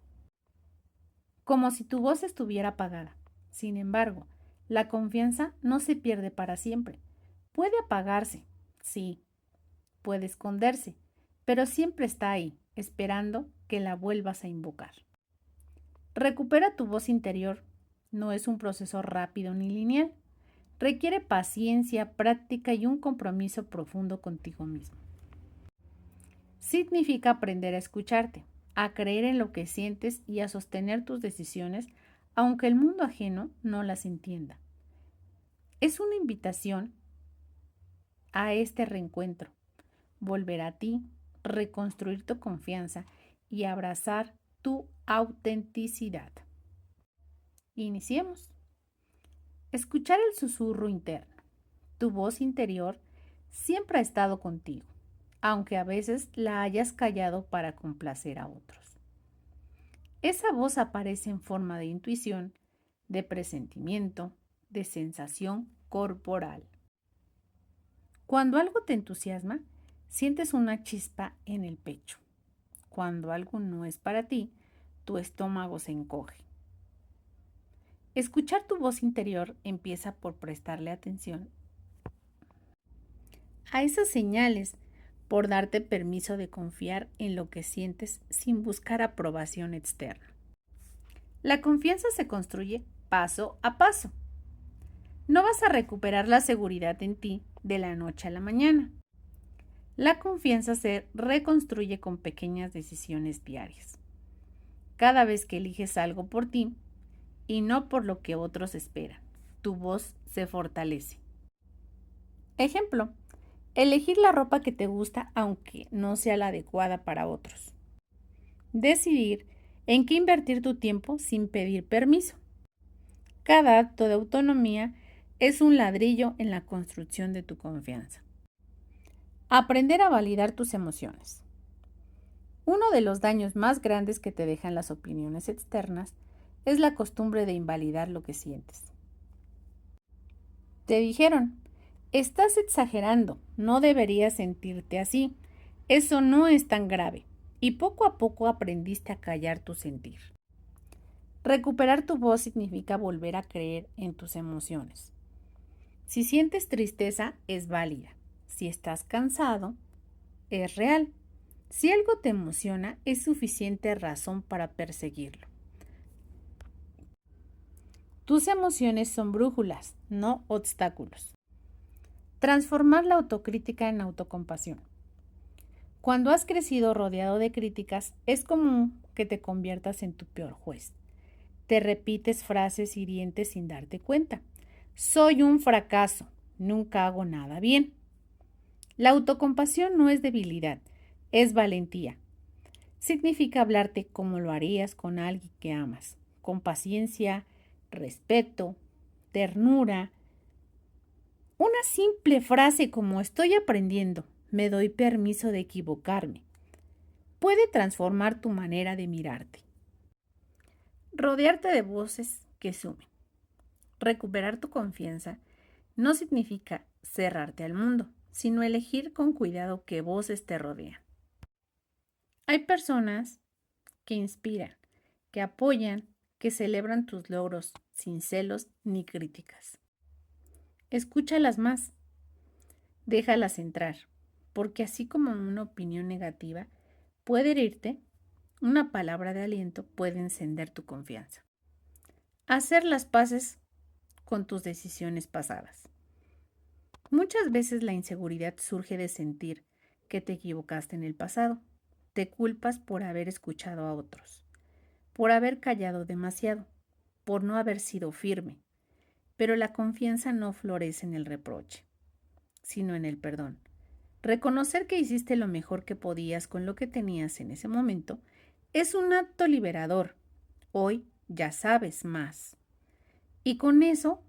como si tu voz estuviera apagada. Sin embargo, la confianza no se pierde para siempre. Puede apagarse, sí, puede esconderse, pero siempre está ahí, esperando que la vuelvas a invocar. Recupera tu voz interior. No es un proceso rápido ni lineal. Requiere paciencia, práctica y un compromiso profundo contigo mismo. Significa aprender a escucharte, a creer en lo que sientes y a sostener tus decisiones, aunque el mundo ajeno no las entienda. Es una invitación a este reencuentro, volver a ti, reconstruir tu confianza y abrazar tu autenticidad. Iniciemos. Escuchar el susurro interno. Tu voz interior siempre ha estado contigo, aunque a veces la hayas callado para complacer a otros. Esa voz aparece en forma de intuición, de presentimiento, de sensación corporal. Cuando algo te entusiasma, sientes una chispa en el pecho. Cuando algo no es para ti, tu estómago se encoge. Escuchar tu voz interior empieza por prestarle atención a esas señales, por darte permiso de confiar en lo que sientes sin buscar aprobación externa. La confianza se construye paso a paso. No vas a recuperar la seguridad en ti de la noche a la mañana. La confianza se reconstruye con pequeñas decisiones diarias. Cada vez que eliges algo por ti y no por lo que otros esperan, tu voz se fortalece. Ejemplo, elegir la ropa que te gusta aunque no sea la adecuada para otros. Decidir en qué invertir tu tiempo sin pedir permiso. Cada acto de autonomía es un ladrillo en la construcción de tu confianza. Aprender a validar tus emociones. Uno de los daños más grandes que te dejan las opiniones externas es la costumbre de invalidar lo que sientes. Te dijeron, estás exagerando, no deberías sentirte así, eso no es tan grave, y poco a poco aprendiste a callar tu sentir. Recuperar tu voz significa volver a creer en tus emociones. Si sientes tristeza, es válida. Si estás cansado, es real. Si algo te emociona, es suficiente razón para perseguirlo. Tus emociones son brújulas, no obstáculos. Transformar la autocrítica en autocompasión. Cuando has crecido rodeado de críticas, es común que te conviertas en tu peor juez. Te repites frases hirientes sin darte cuenta. Soy un fracaso, nunca hago nada bien. La autocompasión no es debilidad, es valentía. Significa hablarte como lo harías con alguien que amas, con paciencia, respeto, ternura. Una simple frase como estoy aprendiendo, me doy permiso de equivocarme, puede transformar tu manera de mirarte. Rodearte de voces que sumen. Recuperar tu confianza no significa cerrarte al mundo, sino elegir con cuidado qué voces te rodean. Hay personas que inspiran, que apoyan, que celebran tus logros sin celos ni críticas. Escúchalas más, déjalas entrar, porque así como una opinión negativa puede herirte, una palabra de aliento puede encender tu confianza. Hacer las paces con tus decisiones pasadas. Muchas veces la inseguridad surge de sentir que te equivocaste en el pasado. Te culpas por haber escuchado a otros, por haber callado demasiado. por no haber sido firme, pero la confianza no florece en el reproche, sino en el perdón. Reconocer que hiciste lo mejor que podías con lo que tenías en ese momento es un acto liberador. Hoy ya sabes más. Y con eso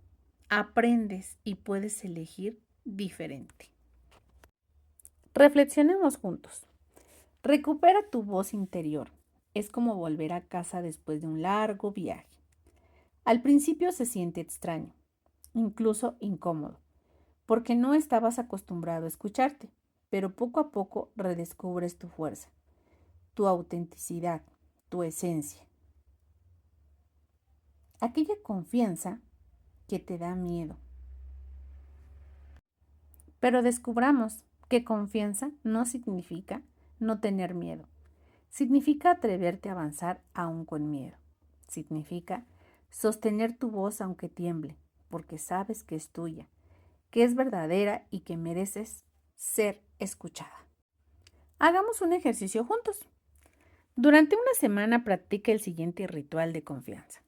aprendes y puedes elegir diferente. Reflexionemos juntos. Recupera tu voz interior. Es como volver a casa después de un largo viaje. Al principio se siente extraño, incluso incómodo, porque no estabas acostumbrado a escucharte, pero poco a poco redescubres tu fuerza, tu autenticidad, tu esencia. Aquella confianza que te da miedo. Pero descubramos que confianza no significa no tener miedo. Significa atreverte a avanzar aún con miedo. Significa sostener tu voz aunque tiemble, porque sabes que es tuya, que es verdadera y que mereces ser escuchada. Hagamos un ejercicio juntos. Durante una semana practica el siguiente ritual de confianza.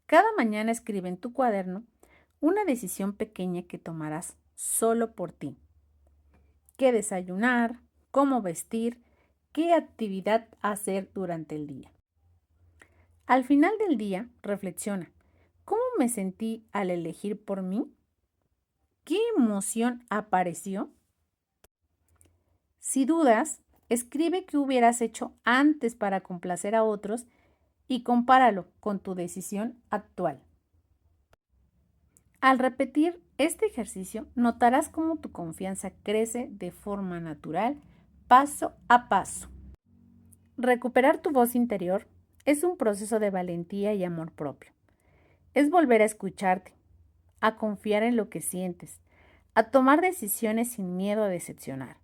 Cada mañana escribe en tu cuaderno una decisión pequeña que tomarás solo por ti. ¿Qué desayunar? ¿Cómo vestir? ¿Qué actividad hacer durante el día? Al final del día, reflexiona. ¿Cómo me sentí al elegir por mí? ¿Qué emoción apareció? Si dudas, escribe qué hubieras hecho antes para complacer a otros y compáralo con tu decisión actual. Al repetir este ejercicio, notarás cómo tu confianza crece de forma natural, paso a paso. Recuperar tu voz interior es un proceso de valentía y amor propio. Es volver a escucharte, a confiar en lo que sientes, a tomar decisiones sin miedo a decepcionar.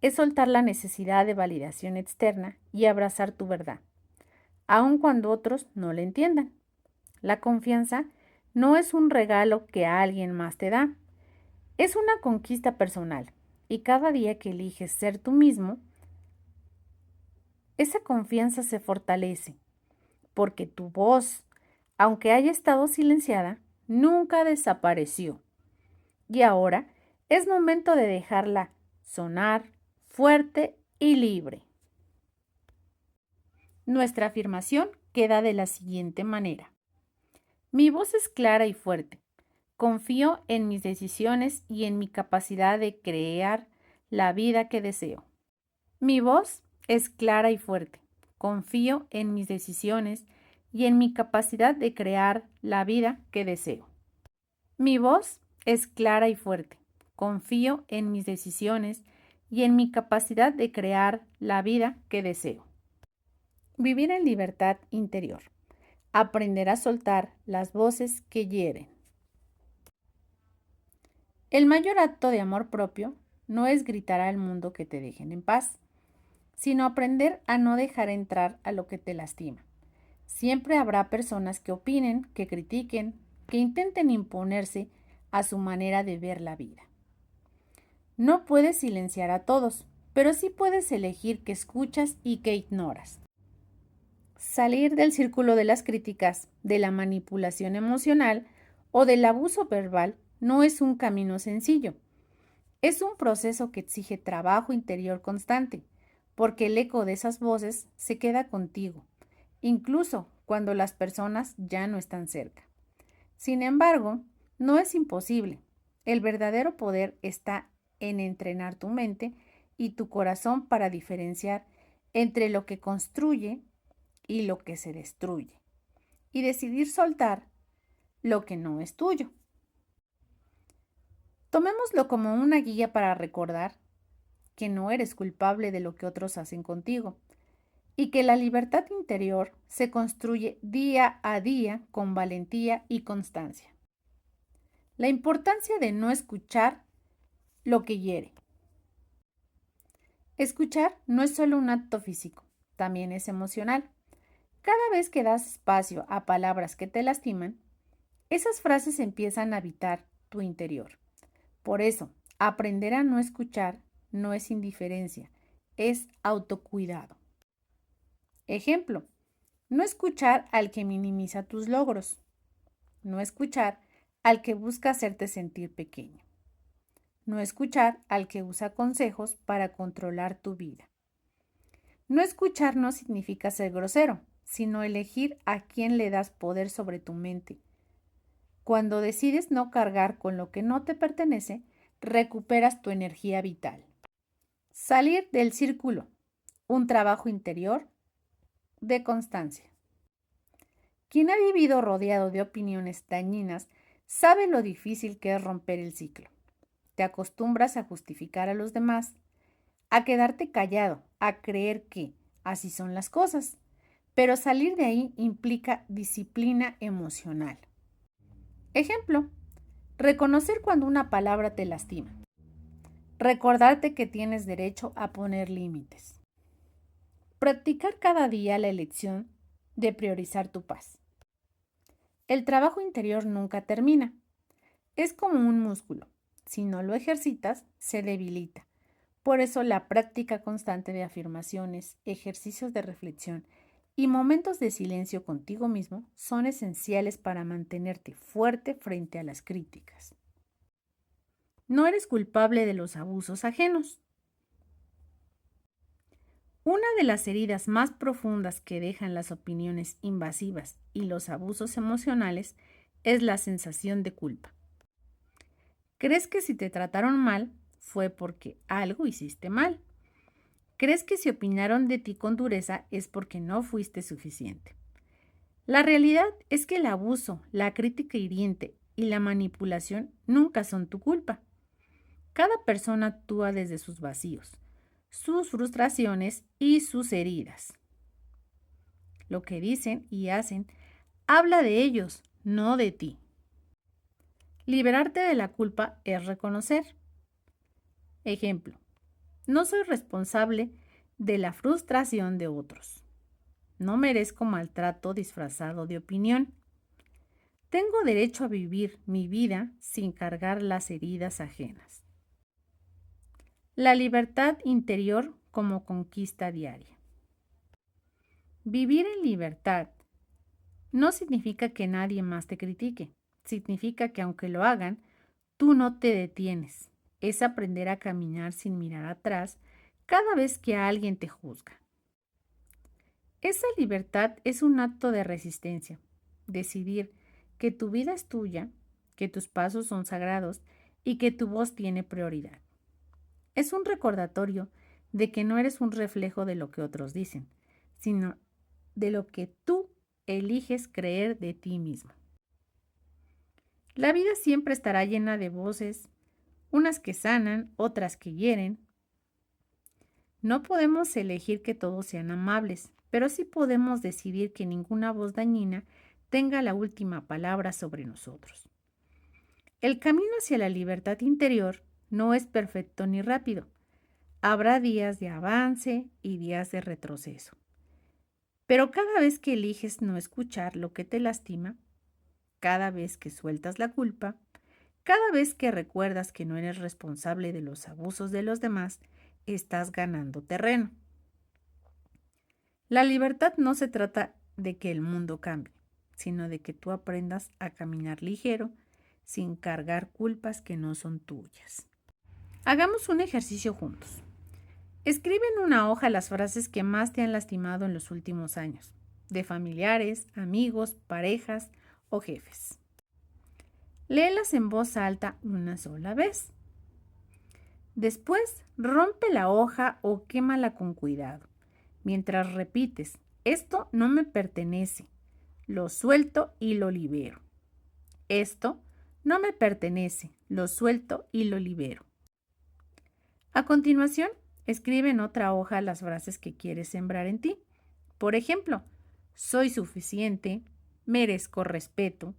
Es soltar la necesidad de validación externa y abrazar tu verdad, aun cuando otros no la entiendan. La confianza no es un regalo que alguien más te da, es una conquista personal y cada día que eliges ser tú mismo, esa confianza se fortalece porque tu voz, aunque haya estado silenciada, nunca desapareció. Y ahora es momento de dejarla sonar fuerte y libre. Nuestra afirmación queda de la siguiente manera. Mi voz es clara y fuerte. Confío en mis decisiones y en mi capacidad de crear la vida que deseo. Mi voz es clara y fuerte. Confío en mis decisiones y en mi capacidad de crear la vida que deseo. Mi voz es clara y fuerte. Confío en mis decisiones y en mi capacidad de crear la vida que deseo. Vivir en libertad interior. Aprender a soltar las voces que hieren. El mayor acto de amor propio no es gritar al mundo que te dejen en paz, sino aprender a no dejar entrar a lo que te lastima. Siempre habrá personas que opinen, que critiquen, que intenten imponerse a su manera de ver la vida. No puedes silenciar a todos, pero sí puedes elegir qué escuchas y qué ignoras. Salir del círculo de las críticas, de la manipulación emocional o del abuso verbal no es un camino sencillo. Es un proceso que exige trabajo interior constante, porque el eco de esas voces se queda contigo, incluso cuando las personas ya no están cerca. Sin embargo, no es imposible. El verdadero poder está en entrenar tu mente y tu corazón para diferenciar entre lo que construye y lo que se destruye, y decidir soltar lo que no es tuyo. Tomémoslo como una guía para recordar que no eres culpable de lo que otros hacen contigo y que la libertad interior se construye día a día con valentía y constancia. La importancia de no escuchar lo que hiere. Escuchar no es solo un acto físico, también es emocional. Cada vez que das espacio a palabras que te lastiman, esas frases empiezan a habitar tu interior. Por eso, aprender a no escuchar no es indiferencia, es autocuidado. Ejemplo, No escuchar al que minimiza tus logros. No escuchar al que busca hacerte sentir pequeño. No escuchar al que usa consejos para controlar tu vida. No escuchar no significa ser grosero, sino elegir a quién le das poder sobre tu mente. Cuando decides no cargar con lo que no te pertenece, recuperas tu energía vital. Salir del círculo. Un trabajo interior de constancia. Quien ha vivido rodeado de opiniones dañinas sabe lo difícil que es romper el ciclo. Te acostumbras a justificar a los demás, a quedarte callado, a creer que así son las cosas. Pero salir de ahí implica disciplina emocional. Ejemplo, reconocer cuando una palabra te lastima. Recordarte que tienes derecho a poner límites. Practicar cada día la elección de priorizar tu paz. El trabajo interior nunca termina. Es como un músculo. Si no lo ejercitas, se debilita. Por eso la práctica constante de afirmaciones, ejercicios de reflexión y momentos de silencio contigo mismo son esenciales para mantenerte fuerte frente a las críticas. No eres culpable de los abusos ajenos. Una de las heridas más profundas que dejan las opiniones invasivas y los abusos emocionales es la sensación de culpa. ¿Crees que si te trataron mal fue porque algo hiciste mal? ¿Crees que si opinaron de ti con dureza es porque no fuiste suficiente? La realidad es que el abuso, la crítica hiriente y la manipulación nunca son tu culpa. Cada persona actúa desde sus vacíos, sus frustraciones y sus heridas. Lo que dicen y hacen habla de ellos, no de ti. Liberarte de la culpa es reconocer. Ejemplo, no soy responsable de la frustración de otros. No merezco maltrato disfrazado de opinión. Tengo derecho a vivir mi vida sin cargar las heridas ajenas. La libertad interior como conquista diaria. Vivir en libertad no significa que nadie más te critique. Significa que aunque lo hagan, tú no te detienes. Es aprender a caminar sin mirar atrás cada vez que alguien te juzga. Esa libertad es un acto de resistencia. Decidir que tu vida es tuya, que tus pasos son sagrados y que tu voz tiene prioridad. Es un recordatorio de que no eres un reflejo de lo que otros dicen, sino de lo que tú eliges creer de ti mismo. La vida siempre estará llena de voces, unas que sanan, otras que hieren. No podemos elegir que todos sean amables, pero sí podemos decidir que ninguna voz dañina tenga la última palabra sobre nosotros. El camino hacia la libertad interior no es perfecto ni rápido. Habrá días de avance y días de retroceso. Pero cada vez que eliges no escuchar lo que te lastima, cada vez que sueltas la culpa, cada vez que recuerdas que no eres responsable de los abusos de los demás, estás ganando terreno. La libertad no se trata de que el mundo cambie, sino de que tú aprendas a caminar ligero, sin cargar culpas que no son tuyas. Hagamos un ejercicio juntos. Escribe en una hoja las frases que más te han lastimado en los últimos años, de familiares, amigos, parejas o jefes. Léelas en voz alta una sola vez. Después, rompe la hoja o quémala con cuidado, mientras repites, esto no me pertenece, lo suelto y lo libero. Esto no me pertenece, lo suelto y lo libero. A continuación, escribe en otra hoja las frases que quieres sembrar en ti. Por ejemplo, soy suficiente, merezco respeto,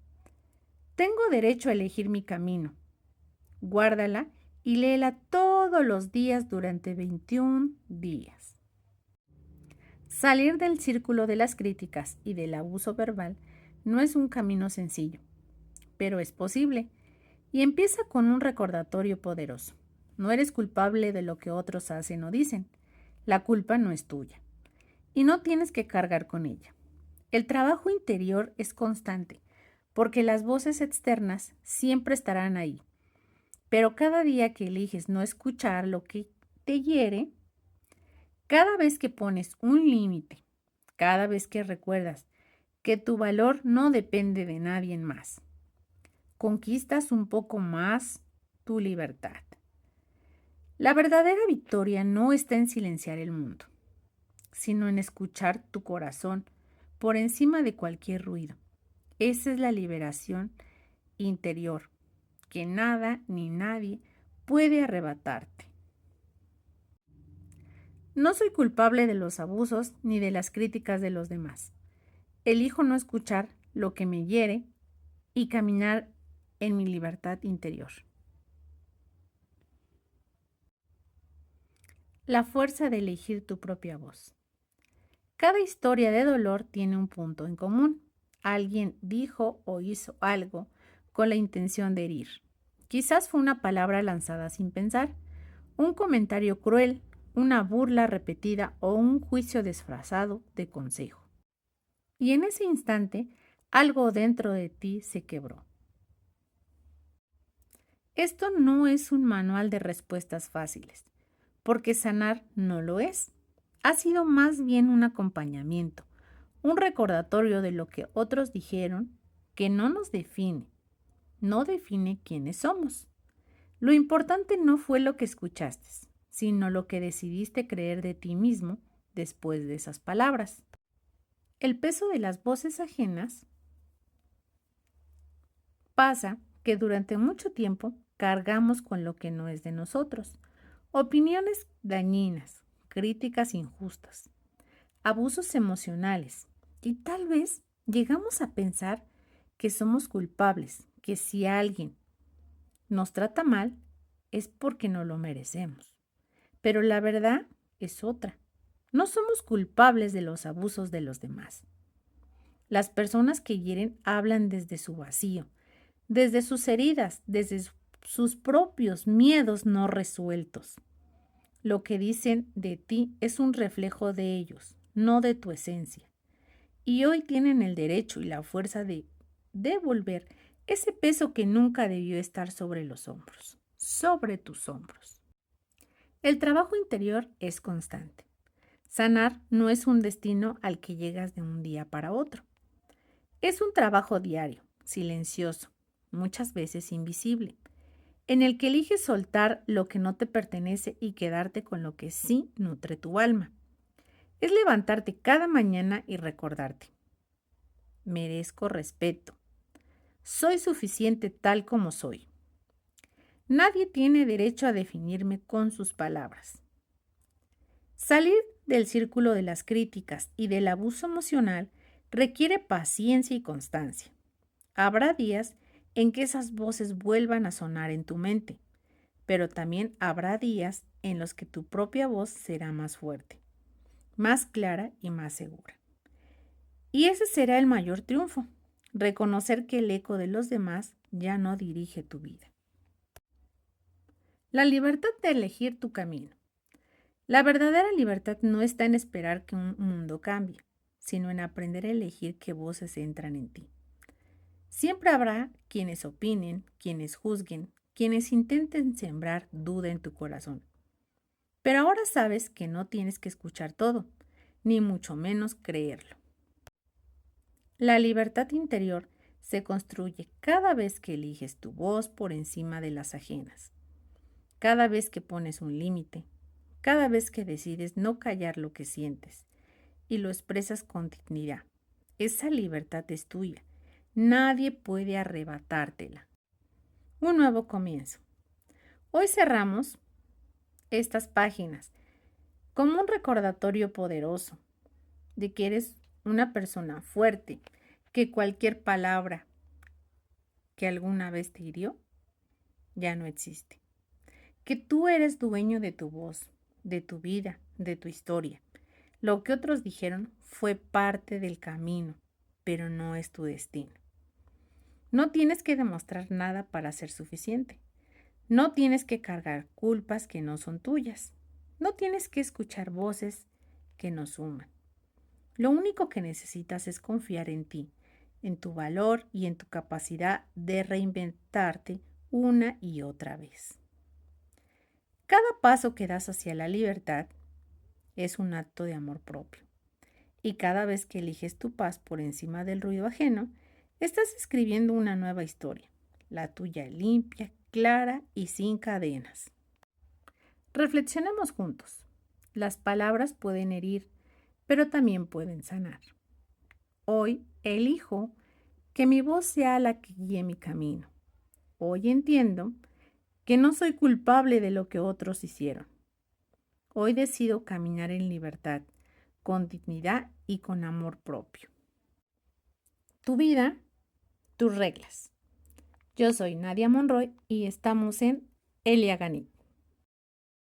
tengo derecho a elegir mi camino. Guárdala y léela todos los días durante 21 días. Salir del círculo de las críticas y del abuso verbal no es un camino sencillo, pero es posible y empieza con un recordatorio poderoso. No eres culpable de lo que otros hacen o dicen. La culpa no es tuya y no tienes que cargar con ella. El trabajo interior es constante, porque las voces externas siempre estarán ahí. Pero cada día que eliges no escuchar lo que te hiere, cada vez que pones un límite, cada vez que recuerdas que tu valor no depende de nadie más, conquistas un poco más tu libertad. La verdadera victoria no está en silenciar el mundo, sino en escuchar tu corazón por encima de cualquier ruido. Esa es la liberación interior, que nada ni nadie puede arrebatarte. No soy culpable de los abusos ni de las críticas de los demás. Elijo no escuchar lo que me hiere y caminar en mi libertad interior. La fuerza de elegir tu propia voz. Cada historia de dolor tiene un punto en común. Alguien dijo o hizo algo con la intención de herir. Quizás fue una palabra lanzada sin pensar, un comentario cruel, una burla repetida o un juicio disfrazado de consejo. Y en ese instante, algo dentro de ti se quebró. Esto no es un manual de respuestas fáciles, porque sanar no lo es. Ha sido más bien un acompañamiento, un recordatorio de lo que otros dijeron que no nos define, no define quiénes somos. Lo importante no fue lo que escuchaste, sino lo que decidiste creer de ti mismo después de esas palabras. El peso de las voces ajenas pasa que durante mucho tiempo cargamos con lo que no es de nosotros. Opiniones dañinas, críticas injustas, abusos emocionales y tal vez llegamos a pensar que somos culpables, que si alguien nos trata mal es porque no lo merecemos. Pero la verdad es otra. No somos culpables de los abusos de los demás. Las personas que hieren hablan desde su vacío, desde sus heridas, desde sus propios miedos no resueltos. Lo que dicen de ti es un reflejo de ellos, no de tu esencia. Y hoy tienen el derecho y la fuerza de devolver ese peso que nunca debió estar sobre los hombros, sobre tus hombros. El trabajo interior es constante. Sanar no es un destino al que llegas de un día para otro. Es un trabajo diario, silencioso, muchas veces invisible, en el que eliges soltar lo que no te pertenece y quedarte con lo que sí nutre tu alma. Es levantarte cada mañana y recordarte: merezco respeto. Soy suficiente tal como soy. Nadie tiene derecho a definirme con sus palabras. Salir del círculo de las críticas y del abuso emocional requiere paciencia y constancia. Habrá días en que esas voces vuelvan a sonar en tu mente, pero también habrá días en los que tu propia voz será más fuerte, más clara y más segura. Y ese será el mayor triunfo, reconocer que el eco de los demás ya no dirige tu vida. La libertad de elegir tu camino. La verdadera libertad no está en esperar que un mundo cambie, sino en aprender a elegir qué voces entran en ti. Siempre habrá quienes opinen, quienes juzguen, quienes intenten sembrar duda en tu corazón. Pero ahora sabes que no tienes que escuchar todo, ni mucho menos creerlo. La libertad interior se construye cada vez que eliges tu voz por encima de las ajenas, cada vez que pones un límite, cada vez que decides no callar lo que sientes y lo expresas con dignidad. Esa libertad es tuya. Nadie puede arrebatártela. Un nuevo comienzo. Hoy cerramos estas páginas como un recordatorio poderoso de que eres una persona fuerte, que cualquier palabra que alguna vez te hirió ya no existe, que tú eres dueño de tu voz, de tu vida, de tu historia. Lo que otros dijeron fue parte del camino, pero no es tu destino. No tienes que demostrar nada para ser suficiente. No tienes que cargar culpas que no son tuyas. No tienes que escuchar voces que no suman. Lo único que necesitas es confiar en ti, en tu valor y en tu capacidad de reinventarte una y otra vez. Cada paso que das hacia la libertad es un acto de amor propio. Y cada vez que eliges tu paz por encima del ruido ajeno, estás escribiendo una nueva historia, la tuya limpia, clara y sin cadenas. Reflexionemos juntos. Las palabras pueden herir, pero también pueden sanar. Hoy elijo que mi voz sea la que guíe mi camino. Hoy entiendo que no soy culpable de lo que otros hicieron. Hoy decido caminar en libertad, con dignidad y con amor propio. Tu vida, tus reglas. Yo soy Nadia Monroy y estamos en Elia Ganit.